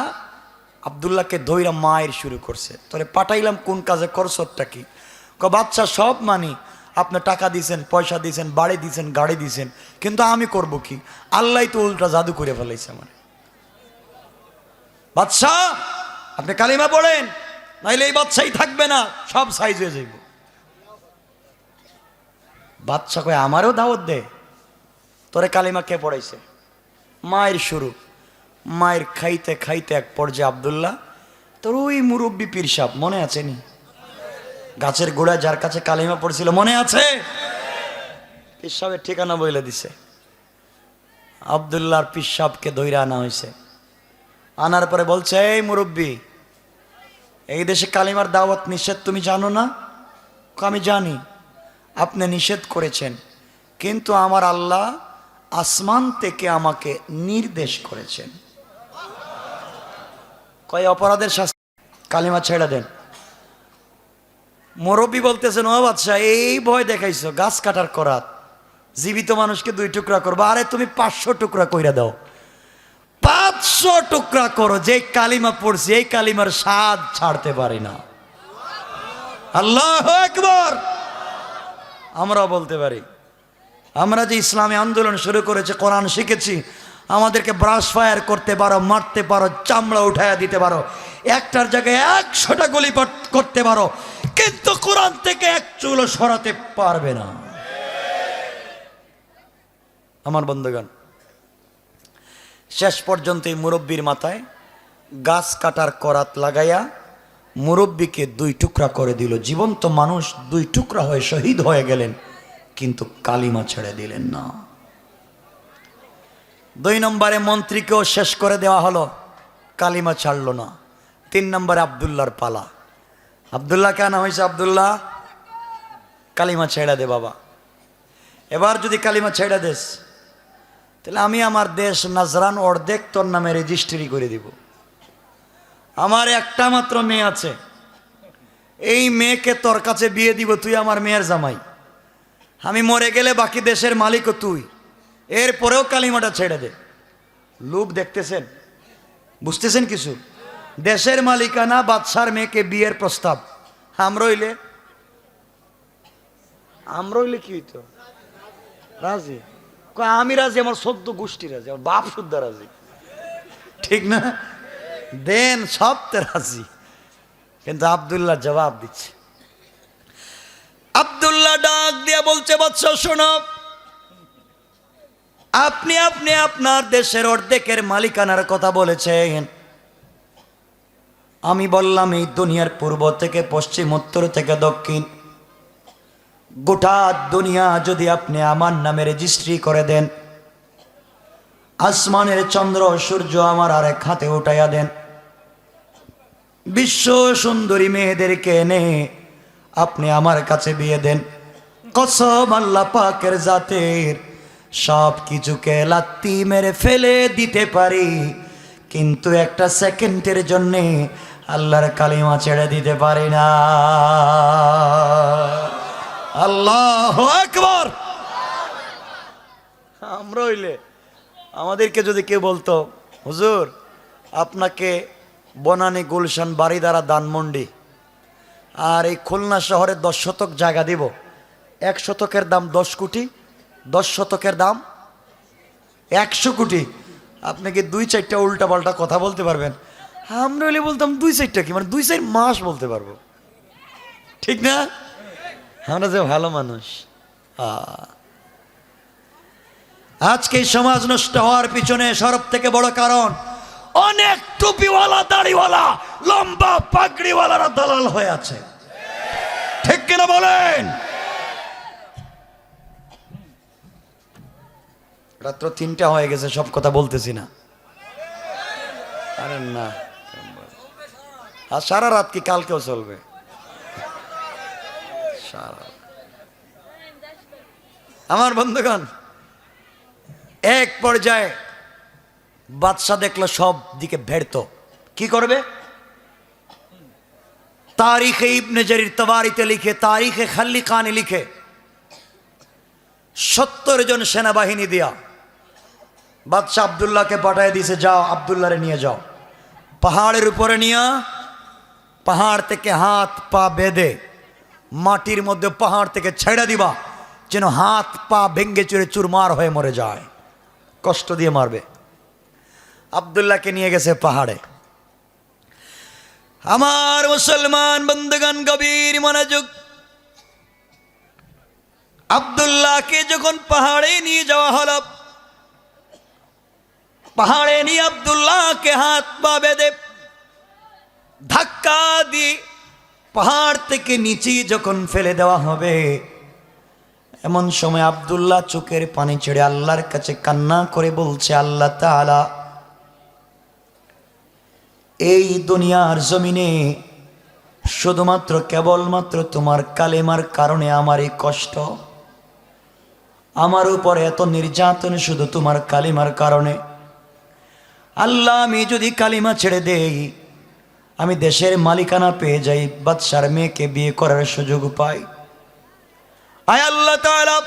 আব্দুল্লাহকে ধইরা মায়ের শুরু করছে, তোরে পাঠাইলাম কোন কাজে, করছটা কি? বাদশাহ সব মানি, আপনি টাকা দিছেন, পয়সা দিছেন, বাড়ি দিছেন, গাড়ি দিছেন, কিন্তু আমি করব কি? আল্লাহ তো উল্টা জাদু করে ফেলাইছে আমার। বাদশাহ আপনি কালিমা পড়েন, নাইলে এই বাদশাই থাকবে না, সব সাইজ হয়ে যাইব। বাদশাহ কয় আমারও দাওয়াত দে, তোরে কালিমা কে পড়াইছে? মায়ের শুরু। মায়ের খাইতে খাইতে এক পর্যায়ে আব্দুল্লাহ, তোর ওই মুরব্বী পীর সাহেব মনে আছে নি, গাছের গোড়ায় যার কাছে কালিমা পড়ছিল মনে আছে? পীর সাহেবের ঠিকানা বইলে দিছে। আব্দুল্লাহর পীর সাহেবকে ধইরা আনা হয়েছে। আনার পরে বলছে, এই মুরব্বী, এই দেশে কালিমার দাওয়াত নিষেধ, তুমি জানো না? আমি জানি, আপনি নিষেধ করেছেন, কিন্তু আমার আল্লাহ আসমান থেকে আমাকে নির্দেশ করেছেন। কয় অপরাধের শাস্তি, কালিমা ছেড়ে দেন। মুরব্বী বলতেছেন, ও বাদশাহ এই ভয় দেখাইছো, গাছ কাটার করাত, জীবিত মানুষকে 2 টুকরা করবো। আরে তুমি 500 টুকরা কইরা দাও, 500 টুকরা করো। যে কালিমা পড়ছি এই কালিমার স্বাদ ছাড়তে পারি না। আল্লাহু আকবার। আমরা বলতে পারি, আমরা যে ইসলামী আন্দোলন শুরু করেছে, কোরআন শিখেছি, আমাদেরকে ব্রাশ ফায়ার করতে পারো, মারতে পারো, চামড়া উঠাইয়া দিতে পারো, একটার জায়গায় 100টা গুলি করতে পারো, কিন্তু কোরআন থেকে এক চুলও সরাতে পারবে না। আমার বন্ধুগণ, শেষ পর্যন্ত এই মুরব্বীর মাথায় গাছ কাটার করাত লাগাইয়া মুরব্বীকে 2 টুকরা করে দিল। জীবন্ত মানুষ 2 টুকরা হয়ে শহীদ হয়ে গেলেন, কিন্তু কালিমা ছেড়ে দিলেন না। 2 নম্বরে মন্ত্রীকেও শেষ করে দেওয়া হলো, কালিমা ছাড়লো না। 3 নম্বরে আব্দুল্লাহর পালা। আব্দুল্লাহ কেন হয়েছে? আব্দুল্লাহ কালিমা ছেড়ে দে বাবা, এবার যদি কালিমা ছেড়ে দেস তাহলে আমি আমার দেশ নাজরান অর্ধেক তোর নামে রেজিস্ট্রি করে দিব। আমার একটা মাত্র মেয়ে আছে, এই মেয়েকে তোর কাছে বিয়ে দিব, তুই আমার মেয়ের জামাই। আমি মরে গেলে বাকি দেশের মালিকও তুই, এরপরেও কালিমাটা ছেড়ে দে। লোভ দেখতেছেন, বুঝতেছেন কিছু? দেশের মালিকানা, বাদশার মেয়েকে বিয়ের প্রস্তাব। আমরা হইলে কি হইতো? রাজি? আমি রাজি, আমার 14 গোষ্ঠী রাজি, আমার বাপ শুদ্ধ রাজি, ঠিক না? দেন সবতে রাজি। কিন্তু আব্দুল্লাহ জবাব দিচ্ছে। আব্দুল্লাহ ডাক দিয়ে বলছে, বাদশা শোনো, আপনি আপনার দেশের অর্ধেকের মালিকানার কথা বলেছেন। আমি বললাম এই দুনিয়ার পূর্ব থেকে পশ্চিম, উত্তর থেকে দক্ষিণ, গোটা দুনিয়া যদি আপনি আমার নামে রেজিস্ট্রি করে দেন, আসমানের চন্দ্র সূর্য আমার আরেক হাতে উঠাইয়া দেন, বিশ্ব সুন্দরী মেয়েদেরকে এনে আপনি আমার কাছে বিয়ে দেন, কসম আল্লাহ পাকের জাতের সব কিছুকে লাত্তি মেরে ফেলে দিতে পারি, কিন্তু একটা সেকেন্ডের জন্যে আল্লাহর কালিমা ছেড়ে দিতে পারি না। আল্লাহু আকবার। আমরা হইলে, আমাদেরকে যদি কেউ বলতো, হুজুর আপনাকে বনানী, গুলশান, বাড়িধারা, ধানমন্ডি আর এই খুলনা শহরে 10 শতক জায়গা দিব। 1 শতকের দাম 10 কোটি, 10 শতকের দাম 100 কোটি। আপনি কি 2-4টা উল্টা পাল্টা কথা বলতে পারবেন? আমরা হলে বলতাম 2-4টা কি, মানে 2-4 মাস বলতে পারবো, ঠিক না? আমরা যে ভালো মানুষ। আজকে সমাজ নষ্ট হওয়ার পিছনে সব থেকে বড় কারণ অনেক টুপিওয়ালা, দাড়িওয়ালা, লম্বা পাগড়িওয়ালারা দালাল হয়ে আছে, ঠিক কিনা বলেন? রাত্র 3টা হয়ে গেছে, সব কথা বলতেছি না। আরে না, আর সারা রাত কি কালকেও চলবে? আমার বন্ধুগণ, এক পর্যায়ে বাদশাহ দেখলো সব দিকে ব্যর্থ, কি করবে? তারিখে ইবনে জারির তাবারিতে লিখে, তারিখে খাল্লিকানে লিখে 70 জন সেনাবাহিনী দিয়া বাদশাহ আব্দুল্লাহকে পাঠিয়ে দিয়েছে, যাও আব্দুল্লাহরে নিয়ে যাও, পাহাড়ের উপরে নিয়ে পাহাড় থেকে হাত পা বেঁধে মাটির মধ্যে পাহাড় থেকে ছেড়ে দিবা, যেন হাত পা ভেঙ্গে চুরে চুরমার হয়ে মরে যায়, কষ্ট দিয়ে মারবে। আব্দুল্লাহকে নিয়ে গেছে পাহাড়ে। আমার মুসলমান বন্ধুগণ, গভীর মনোযোগ। আব্দুল্লাহকে যখন পাহাড়ে নিয়ে যাওয়া হলো, পাহাড়ে নিয়ে আব্দুল্লাহকে হাত পা বেঁধে ধাক্কা দিয়ে পাহাড় থেকে নিচে যখন ফেলে দেওয়া হবে, এমন সময় আব্দুল্লাহ চোখের পানি ছেড়ে আল্লাহর কাছে কান্না করে বলছে, আল্লাহ তাআলা, এই দুনিয়ার জমিনে শুধুমাত্র কেবলমাত্র তোমার কালেমার কারণে আমার এই কষ্ট, আমার উপরে এত নির্যাতন শুধু তোমার কালিমার কারণে। আল্লাহ, আমি যদি কালিমা ছেড়ে দেই, আমি দেশের মালিকানা পেয়ে যাই, বাদশার মেয়েকে বিয়ে করার সুযোগ পাই, আয় আল্লাহ তাআলা,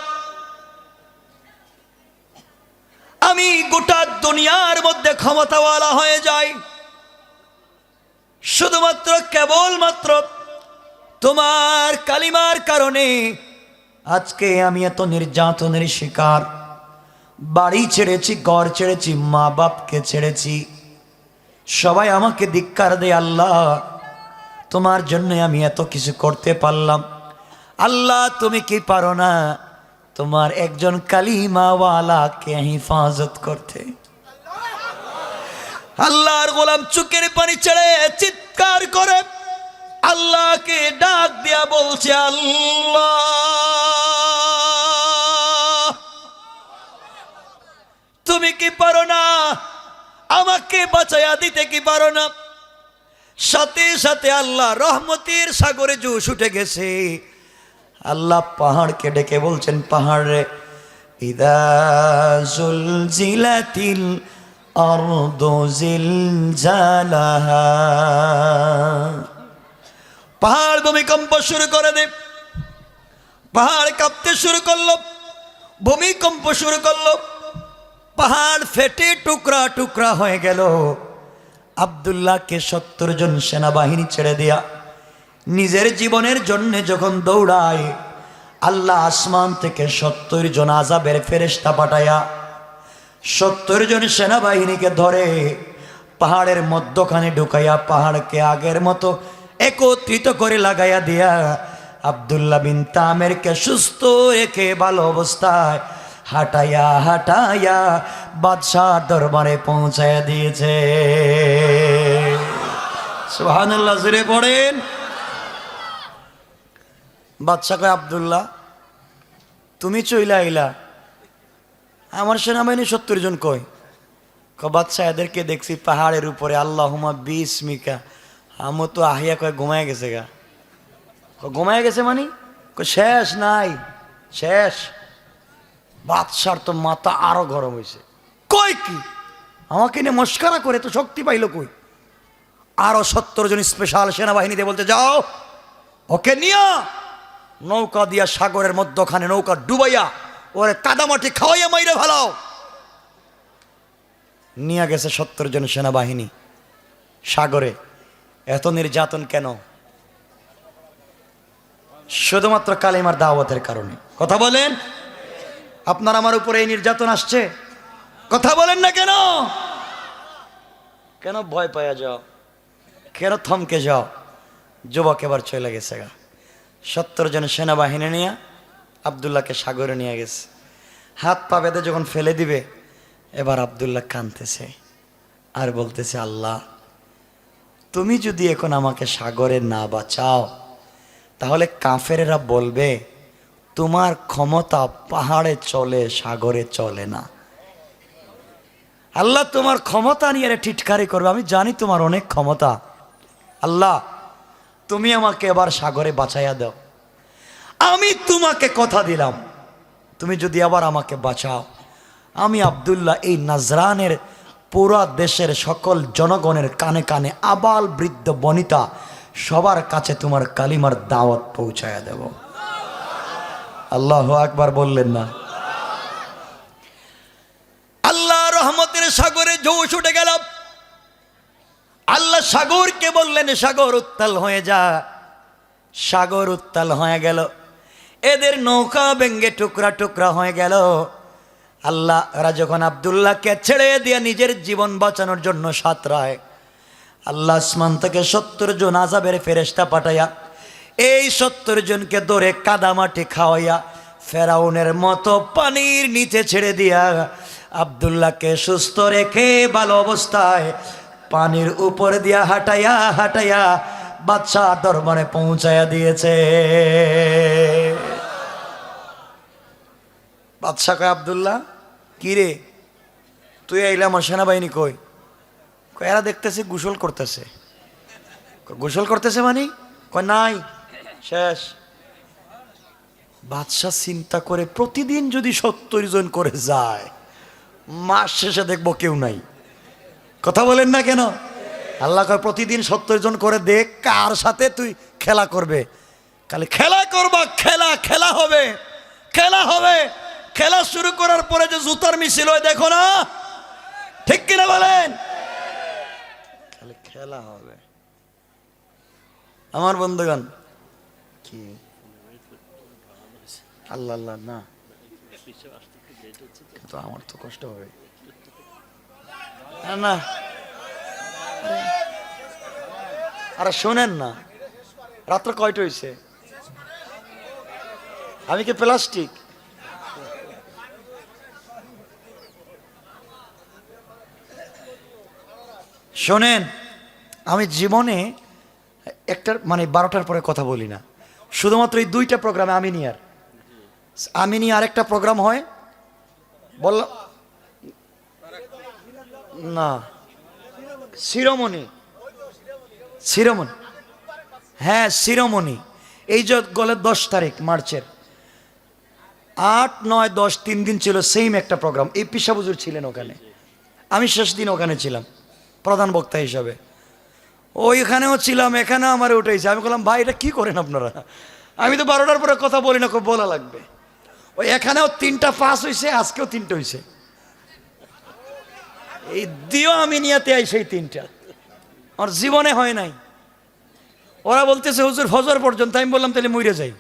আমি গোটা দুনিয়ার মধ্যে ক্ষমতাওয়ালা হয়ে যাই, শুধুমাত্র কেবলমাত্র তোমার কালিমার কারণে আজকে আমি এত নির্যাতনের শিকার, বাড়ি ছেড়েছি, ঘর ছেড়েছি, মা বাপকে ছেড়েছি, সবাই আমাকে ধিক্কার দেয়। আল্লাহ, তোমার জন্য আমি এত কিছু করতে পারলাম, আল্লাহ তুমি কি পারো না তোমার একজন কালিমাওয়ালাকে হিফাজত করতে? আল্লাহর গোলাম চোখের পানি ছেড়ে চিৎকার করে আল্লাহকে ডাক দিয়া বলছে, আল্লাহ, তুমি কি পারো না আমাকে বাঁচাইয়া দিতে? কি পারো না? সাথে সাথে আল্লাহ রহমতের সাগরে জোশ উঠে গেছে। আল্লাহ পাহাড়কে ডেকে বলছেন, পাহাড় রে, ইদা জুলজিলাতিল আরদু জিলজালাহা, পাহাড় ভূমিকম্প শুরু করে দে। পাহাড় কাঁপতে শুরু করলো, ভূমিকম্প শুরু করলো, পাহাড় ফেটে টুকরা টুকরা হয়ে গেল। আব্দুল্লাহকে 70 জন সেনাবাহিনী ছেড়ে দেয়া নিজের জীবনের জন্য যখন দৌড়ায়, আল্লাহ আসমান থেকে 70 জন আযাবের ফেরেশতা পাঠায়া 70 জন সেনাবাহিনীকে ধরে পাহাড়ের মধ্যখানে ঢুকাইয়া পাহাড়কে আগের মতো একত্রিত করে লাগাইয়া দিয়া আব্দুল্লাহ বিন তামেরকে সুস্থ রেখে ভালো অবস্থায় হাঁটাইয়া হাঁটাইয়া বাদশার দরবারে পৌঁছাইয়া দিয়েছে। সুবহানাল্লাহ, জোরে পড়েন। বাদশা কয়, আব্দুল্লাহ, তুমি চইলা আইলা, আমার সেনাবাহিনী 70 জন কই? বাদশা, এদেরকে দেখছি পাহাড়ের উপরে, আল্লাহুম্মা বিসমিকা। আমও তো আহিয়া কয় ঘুমায় গেছে গা। ঘুমায় গেছে মানে শেষ নাই, শেষ। বাদশার তো মাথা আরো গরম হয়েছে, কই কি আমাকে নিয়ে মস্কারা করে তো শক্তি পাইল কই? আরো 70 জন স্পেশাল সেনাবাহিনীতে বলতে, যাও ওকে নিয়া নৌকা দিয়া সাগরের মধ্যখানে নৌকা ডুবাইয়া ওরে কাদামাটি খাওয়াইয়া মাইরে ভালো। নিয়ে গেছে 70 জন সেনাবাহিনী। সাগরে। এত নির্যাতন কেন? শুধুমাত্র কালিমার দাওয়াতের কারণে। কথা বলেন, আপনার আমার উপরে এই নির্যাতন আসছে, কথা বলেন না কেন? কেন ভয় পাওয়া যাও, কেন থমকে যাও? যুবক এবার চলে গেছে গা, 70 জন সেনাবাহিনী নিয়ে আব্দুল্লাহকে সাগরে নিয়ে গেছে। হাত পা বেঁধে যখন ফেলে দিবে, এবার আব্দুল্লাহ কাঁদতেছে আর বলতেছে, আল্লাহ তুমি যদি এখন আমাকে সাগরে না বাঁচাও, তাহলে কাফেরেরা বলবে তোমার ক্ষমতা পাহাড়ে চলে, সাগরে চলে না। আল্লাহ তোমার ক্ষমতা নিয়ে টিটকারি করবে, আমি জানি তোমার অনেক ক্ষমতা। আল্লাহ তুমি আমাকে এবার সাগরে বাঁচাইয়া দাও। আমি তোমাকে কথা দিলাম, তুমি যদি আবার আমাকে বাঁচাও, আমি আব্দুল্লাহ এই নাজরানের পুরা দেশের সকল জনগণের কানে কানে, আবাল বৃদ্ধ বনিতা সবার কাছে তোমার কালিমার দাওয়াত পৌঁছায়া দেব। আল্লাহু আকবার বললেন না? আল্লাহ রহমতের সাগরে জোশ উঠে গেল। আল্লাহ সাগরকে বললেন, সাগর উত্তাল হয়ে যা। সাগর উত্তাল হয়ে গেল, এদের নৌকা ভেঙ্গে টুকরা টুকরা হয়ে গেল। আল্লাহ এরা যখন আব্দুল্লাহকে ছেড়ে দিয়ে নিজের জীবন বাঁচানোর জন্য সাঁতরায়, আল্লাহ আসমান থেকে 70 জন আযাবের ফেরেশতা পাঠাইয়া এই 70 জনকে ধরে কাদামাটি খাওয়াইয়া ফেরাউনের মতো পানির নিচে ছেড়ে দিয়া আব্দুল্লাহকে সুস্থ রেখে ভালো অবস্থায় পানির উপর দিয়া হাঁটাইয়া হাঁটাইয়া বাদশাহ দরবারে পৌঁছাইয়া দিয়েছে। বাদশাহ কয়, আব্দুল্লাহ কি রে, তুই আইলে আমার সেনাবাহিনী কই? এরা দেখতেছে গোসল করতেছে। গোসল করতেছে মানে? কয় নাই, শেষ। বাদশাহ চিন্তা করে, প্রতিদিন যদি 70 জন করে যায়, মাস শেষে দেখবো কেউ নাই। কথা বলেন না কেন? আল্লাহ কয় প্রতিদিন 70 জন করে দেখ, কার সাথে তুই খেলা করবে। খালি খেলা করবা, খেলা খেলা হবে, খেলা হবে। খেলা শুরু করার পরে যে জুতার মিছিল হয় দেখো না, ঠিক কিনা বলেন? খালি খেলা হবে। আমার বন্ধুগণ, কি আল্লাহ আল্লাহ না, কিন্তু আমার তো কষ্ট হবে না। আরে শোনেন না, রাত্র কয়টা হয়েছে? আমি কি প্লাস্টিক? শোনেন, আমি জীবনে একটা মানে 12টার পরে কথা বলি না, শুধুমাত্র এই 2টা প্রোগ্রামে আমি নিয়ে আরেকটা প্রোগ্রাম হয়, বললাম না, শিরোমণি, হ্যাঁ শিরোমণি। এই যে গেল 10 তারিখ মার্চের, 8, 9, 10 3 দিন ছিল সেম একটা প্রোগ্রাম। এই পিসা হুজুর ছিলেন ওখানে, আমি শেষ দিন ওখানে ছিলাম প্রধান বক্তা হিসাবে। ওইখানেও ছিলাম, এখানে আমার উঠেছে। আমি বললাম, ভাই এটা কি করেন আপনারা? আমি তো 12টার পরে কথা বলি না, খুব বলা লাগবে। ওই এখানেও 3টা পাস হয়েছে, আজকেও 3টা হয়েছে। এই দিও আমি নিয়াতে আই, সেই 3টা আমার জীবনে হয় নাই। ওরা বলতেছে হুজুর ফজর পর্যন্ত। আমি বললাম তাহলে মরে যাই।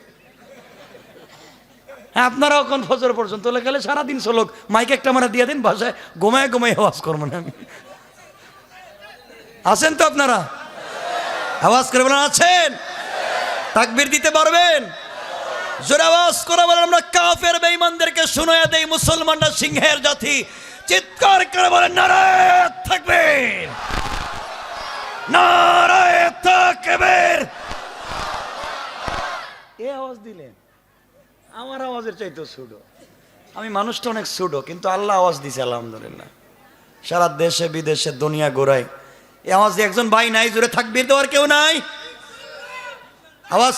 হ্যাঁ আপনারাও কোন ফজর পর্যন্ত হলে গেলে সারাদিন চলুক, মাইক একটা মারা দিয়ে দিন, বাসায় ঘুমায় ঘুমায় আওয়াজ করবো না আমি। আছেন তো আপনারা? আওয়াজ করে বলেন আছেন? তাকবীর দিতে পারবেন? জোরে আওয়াজ করে বলেন আমরা কাফের বেঈমানদেরকে শুনায়া দেই, মুসলমানরা সিংহের জাতি। চিৎকার করে বলেন নারায়ে তাকবীর, নারায়ে তাকবীর। এই আওয়াজ দিলেন, আমার আওয়াজের চাইতে ছোট। আমি মানুষটা অনেক ছোট, কিন্তু আল্লাহ আওয়াজ দিছে আলহামদুলিল্লাহ। সারা দেশে বিদেশে দুনিয়া ঘোরায় এই আওয়াজ দিয়ে একজন ভাই নাই জোরে তাকবীর দেওয়ার কেউ নাই? আওয়াজ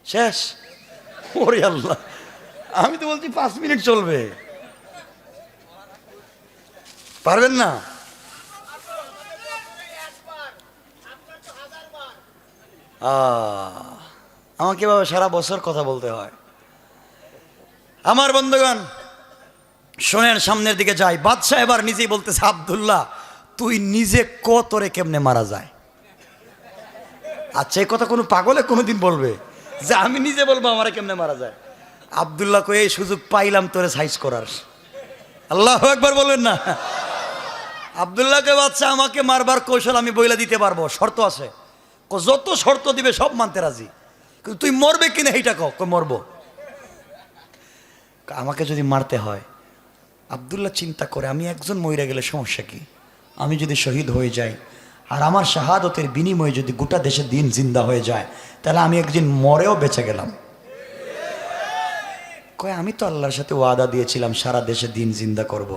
শেষ। ওরে আল্লাহ, আমি তো বলছি 5 মিনিট চলবে, পারবেন না? আমাকে বাবা সারা বছর কথা বলতে হয়। আমার বন্ধুগণ শোনেন, সামনের দিকে যাই। বাদশাহ এবার নিজেই বলতেছে, আব্দুল্লাহ তুই নিজে তোরে কেমনে মারা যায়? আচ্ছা, এই কথা কোনো পাগলে কোনোদিন বলবে যে আমি নিজে বলবো আমারে কেমনে মারা যায়? আব্দুল্লাহ কই, এই সুযোগ পাইলাম তোরে সাইজ করার। আল্লাহু আকবার বলবেন না? আব্দুল্লাহকে বাদশাহ আমাকে মারবার কৌশল আমি বইলা দিতে পারবো, শর্ত আছে। যত শর্ত দিবে সব মানতে রাজি, কিন্তু তুই মরবে কিনা এইটা কো। মরবো। আমাকে যদি মারতে হয়, আব্দুল্লাহ চিন্তা করে, আমি একজন মইরা গেলে সমস্যা কি? আমি যদি শহীদ হয়ে যাই আর আমার শাহাদতের বিনিময়ে যদি গোটা দেশে দিন জিন্দা হয়ে যায়, তাহলে আমি একদিন মরেও বেঁচে গেলাম। কয়, আমি তো আল্লাহর সাথে ওয়াদা দিয়েছিলাম সারা দেশে দিন জিন্দা করব,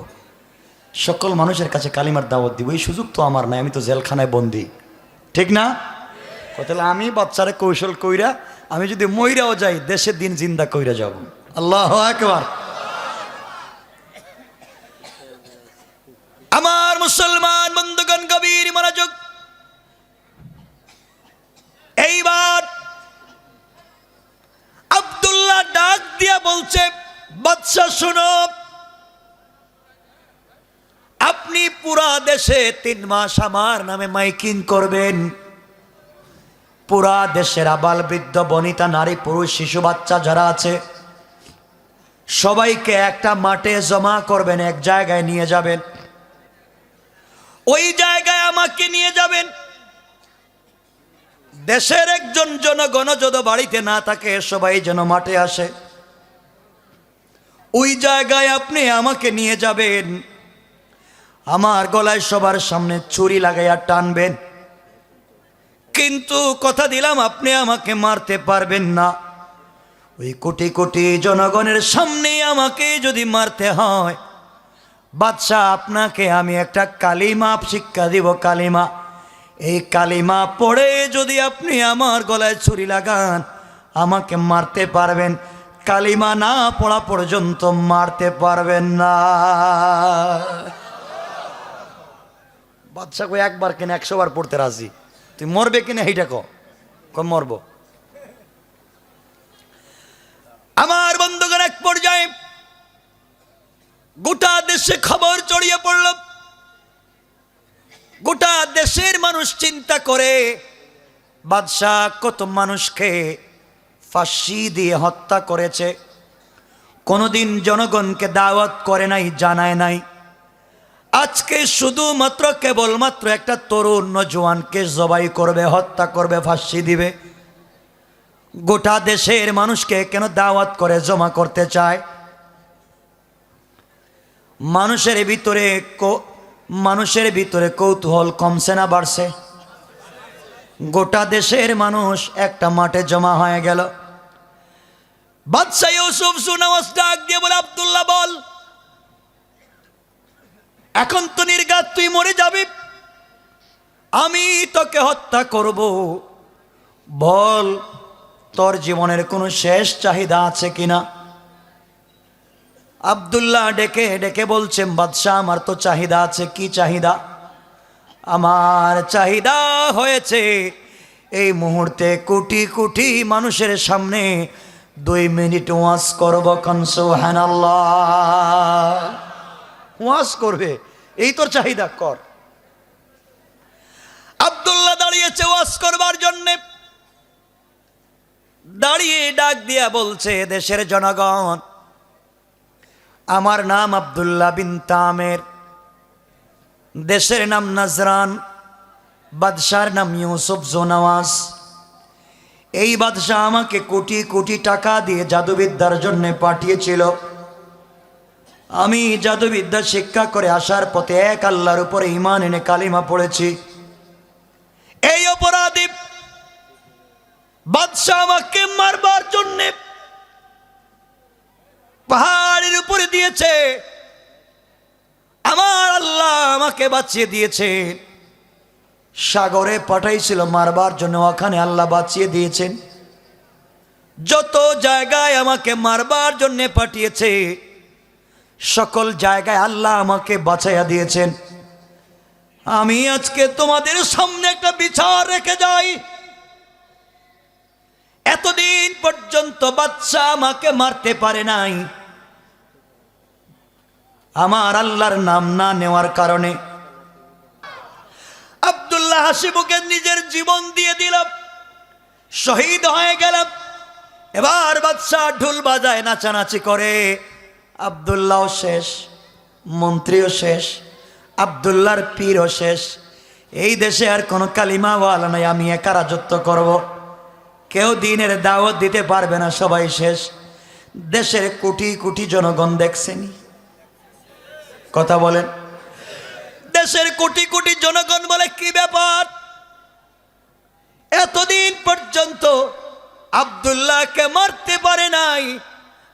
সকল মানুষের কাছে কালিমার দাওয়াত দিব, এই সুযোগ তো আমার নাই, আমি তো জেলখানায় বন্দি, ঠিক না? তাহলে আমি বাচ্চারে কৌশল কইরা আমি যদি মইরাও যাই, দেশের দিন জিন্দা কইরা যাব। আল্লাহু আকবার। আমার মুসলমান বন্ধুগণ গভীর মনোযোগ। এইবার আব্দুল্লাহ ডাক দিয়া বলছে, বাদশা শুনো, আপনি পুরা দেশে 3 মাস আমার নামে মাইকিং করবেন। পুরা দেশের আবাল বৃদ্ধ বনিতা নারী পুরুষ শিশু বাচ্চা যারা আছে সবাইকে একটা মাঠে জমা করবেন, এক জায়গায় নিয়ে যাবেন। ওই জায়গায় আমাকে নিয়ে যাবেন। দেশের একজন জনগণ যদি বাড়িতে না থাকে, সবাই যেন মাঠে আসে। ওই জায়গায় আপনি আমাকে নিয়ে যাবেন, আমার গলায় সবার সামনে ছুরি লাগাইয়া টানবেন, কিন্তু কথা দিলাম আপনি আমাকে মারতে পারবেন না। ওই কোটি কোটি জনগণের সামনে আমাকে যদি মারতে হয়, বাদশাহ আপনাকে আমি একটা কালিমা শিক্ষা দিব, কালিমা। এই কালিমা পড়ে যদি আপনি আমার গলায় ছুরি লাগান, আমাকে মারতে পারবেন, কালিমা না পড়া পর্যন্ত মারতে পারবেন না। বাদশাহ কই, একবার কেন 100 বার পড়তে রাজি। তুই মরবে কিনা এইটা কো। মরবো। আমার বন্ধুগণ, এক পর্যায়ে গোটা দেশে খবর ছড়িয়ে পড়ল। গোটা দেশের মানুষ চিন্তা করে, বাদশাহ কত মানুষকে ফাঁসি দিয়ে হত্যা করেছে, কোনোদিন জনগণকে দাওয়াত করে নাই, জানায় নাই। আজকে শুধুমাত্র কেবলমাত্র একটা তরুণ নজওয়ানকে জবাই করবে, হত্যা করবে, ফাঁসি দিবে। গোটা দেশের মানুষকে কেন দাওয়াত করে জমা করতে চায়? মানুষের ভিতরে কৌতূহল কমছে না বাড়ছে? গোটা দেশের মানুষ একটা মাঠে জমা হয়ে গেল। বাদশা ইউসুফ সুনাওয়াজ ডাক দিয়ে বলে, আব্দুল্লাহ বল, এখন তো নির্ঘাত তুই মরে যাবি, আমি তোকে হত্যা করব, বল তোর জীবনের কোনো শেষ চাহিদা আছে কিনা? আব্দুল্লাহ ডেকে ডেকে বলছেন, বাদশাহ আমার তো চাহিদা আছে। কি চাহিদা? আমার চাহিদা হয়েছে এই মুহূর্তে কোটি কোটি মানুষের সামনে 2 মিনিট ওয়াজ করব। সুবহানাল্লাহ। ওয়াজ করবে, এই তোর চাহিদা, কর। আব্দুল্লাহ দাঁড়িয়েছে ওয়াজ করবার জন্য। দাঁড়িয়ে ডাক দিয়া বলছে, দেশের জনগণ, আমার নাম আব্দুল্লাহ বিন তামের, দেশের নাম নাজরান, বাদশার নাম ইউসুফ জোনাওয়াজ। এই বাদশাহ আমাকে কোটি কোটি টাকা দিয়ে জাদুবিদ্যার জন্য পাঠিয়েছিল। আমি জাদুবিদ্যা শিক্ষা করে আসার পথে এক আল্লাহর উপরে ঈমান এনে কালিমা পড়েছি। এই অপরাধী বাদশাহ আমাকে মারবার জন্য পাহাড়ের উপরে দিয়েছে, আমার আল্লাহ আমাকে বাঁচিয়ে দিয়েছে। সাগরে পাঠাইছিল মারবার জন্য, ওখানে আল্লাহ বাঁচিয়ে দিয়েছেন। যত জায়গায় আমাকে মারবার জন্য পাঠিয়েছে, সকল জায়গায় আল্লাহ আমাকে বাঁচাইয়া দিয়েছেন। আমি আজকে তোমাদের সামনে একটা বিচার রেখে যাই। এতদিন পর্যন্ত বাদশা আমাকে মারতে পারে নাই, আমার আল্লাহর নাম না নেওয়ার কারণে আব্দুল্লাহ হাসিবুকে নিজের জীবন দিয়ে দিল, শহীদ হয়ে গেল। এবার বাদশাহ ঢোল বাজায়, নাচানাচি করে। আব্দুল্লাহও শেষ, মন্ত্রীও শেষ, আব্দুল্লাহর পীরও শেষ। এই দেশে আর কোনো কালিমাওয়ালা নাই, আমি একা রাজত্ব করব। কেউ দিনের দাওয়াত দিতে পারবে না, সবাই শেষ। দেশের কোটি কোটি জনগণ দেখছেনি, কথা বলেন। দেশের কোটি কোটি জনগণ বলে কি ব্যাপার, এতদিন পর্যন্ত আব্দুল্লাহকে মারতে পারে নাই,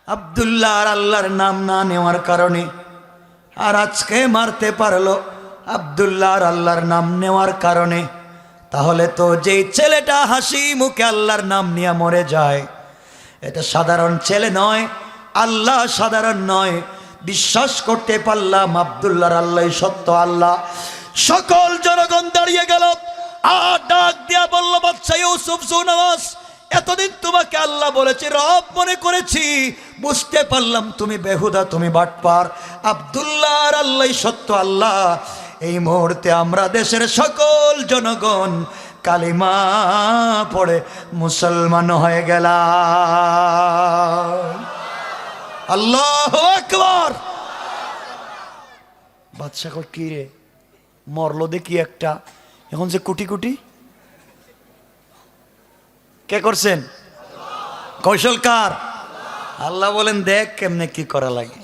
আব্দুল্লাহ আর আল্লাহর নাম না নেওয়ার কারণে, আর আজকে মারতে পারলো আব্দুল্লাহ আর আল্লাহর নাম নেওয়ার কারণে। তাহলে তো যেই ছেলেটা হাসি মুখে আল্লাহর নাম নিয়ে মরে যায়, এটা সাধারণ ছেলে নয়, আল্লাহ সাধারণ নয়। বিশ্বাস করতে পারলাম আব্দুল্লাহর আল্লাহ সত্য আল্লাহ। সকল জনগণ দাঁড়িয়ে গেল, আর ডাক দিয়া বলল, বাদশা ইউসুফ সুনওয়াজ, এতদিন তোমাকে আল্লাহ বলেছে রব মনে করেছি, বুঝতে পারলাম তুমি বেহুদা, তুমি বাটপার। আব্দুল্লাহ আর আল্লাহ সত্য আল্লাহ। এই মুহূর্তে আমরা দেশের সকল জনগণ কালিমা পড়ে মুসলমান হয়ে গেলাম। আল্লাহু আকবার। বাদশা কই, কি রে মরলো দেখি একটা, এখন যে কোটি কোটি কে করছেন? কৌশলকার আল্লাহ বলেন, দেখ কেমনে কি করা লাগে।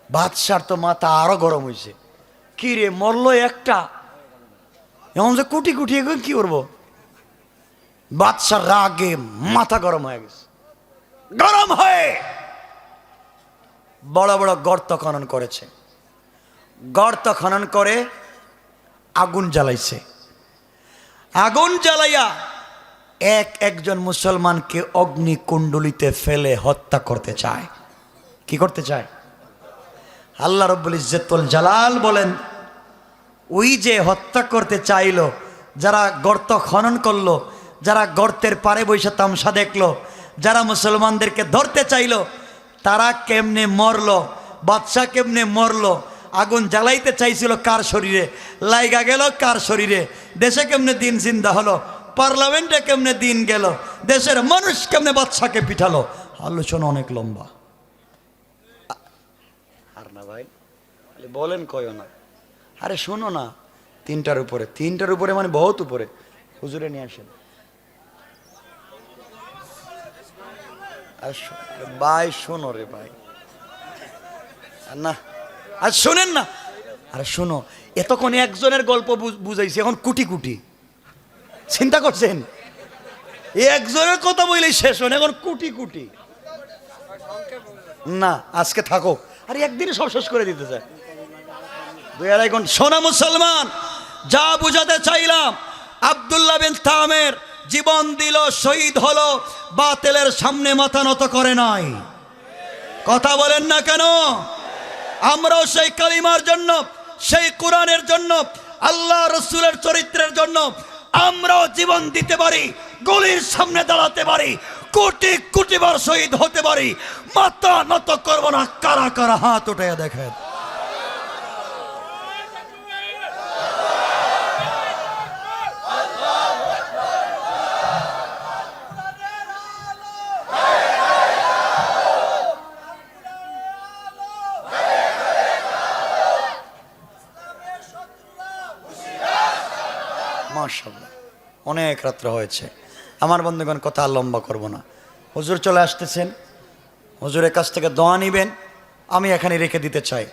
বাদশার তো মাথা আরো গরম হয়েছে, কি রে মরলো একটা, এখন যে কোটি কোটি, এখন কি করবো? বাদশার রাগে মাথা গরম হয়ে গেছে। গরম হয়ে বড় বড় গর্ত খনন করেছে, গর্ত খনন করে আগুন জ্বালাইছে। আগুন জ্বালাইয়া একজন মুসলমানকে অগ্নিকুণ্ডলিতে ফেলে হত্যা করতে চায়। কি করতে চায়? আল্লাহ রব্বুল ইজ্জতুল জালাল বলেন, ওই যে হত্যা করতে চাইলো, যারা গর্ত খনন করলো, যারা গর্তের পারে বসে তামসা দেখলো, যারা মুসলমানদেরকে ধরতে চাইলো, তারা কেমনে মরলো, বাদশা কেমনে মরলো, আগুন জ্বালাইতে চাইছিল কার শরীরে, লাইগা গেল কার শরীরে, দেশে কেমনে দিন জিন্দা হলো, পার্লামেন্টে কেমনে দিন গেল, দেশের মানুষ কেমনে বাদশাকে পিঠালো। আলোচনা অনেক লম্বা। আর না ভাই বলেন কয়ও না, আরে শোনো না, তিনটার উপরে মানে বহুত উপরে। হুজুরে নিয়ে আসেন। ভাই শোনো রে ভাই, না আর শোনেন না, আরে শোনো, এতক্ষণ একজনের গল্প বুঝাইছি, এখন কোটি কোটি। চিন্তা করছেন, একজনের কথা বললেই শেষ হয় না, এখন কোটি কোটি। না আজকে থাকো, আরে একদিনে সব শেষ করে দিতে চায়। 2-2.5 ঘন্টা। সোনা মুসলমান, যা বুঝাতে চাইলাম, আব্দুল্লাহ বিন তামের জীবন দিল, শহীদ হলো, বাতিলের সামনে মাথা নত করে নাই। কথা বলেন না কেন? আমরাও সেই কালিমার জন্য, সেই কোরআনের জন্য, আল্লাহ রসুলের চরিত্রের জন্য আমরাও জীবন দিতে পারি, গলির সামনে দাঁড়াতে পারি, কোটি কোটি বার শহীদ হতে পারি, মাথা নত করব না। কারা কারা হাত উঠে দেখেন। মাশাআল্লাহ, অনেক রাত্র হয়েছে। আমার বন্ধুগণ, কথা আর লম্বা করব না। হুজুর চলে আসতেছেন, হুজুরের কাছ থেকে দোয়া নিবেন, আমি এখানে রেখে দিতে চাই।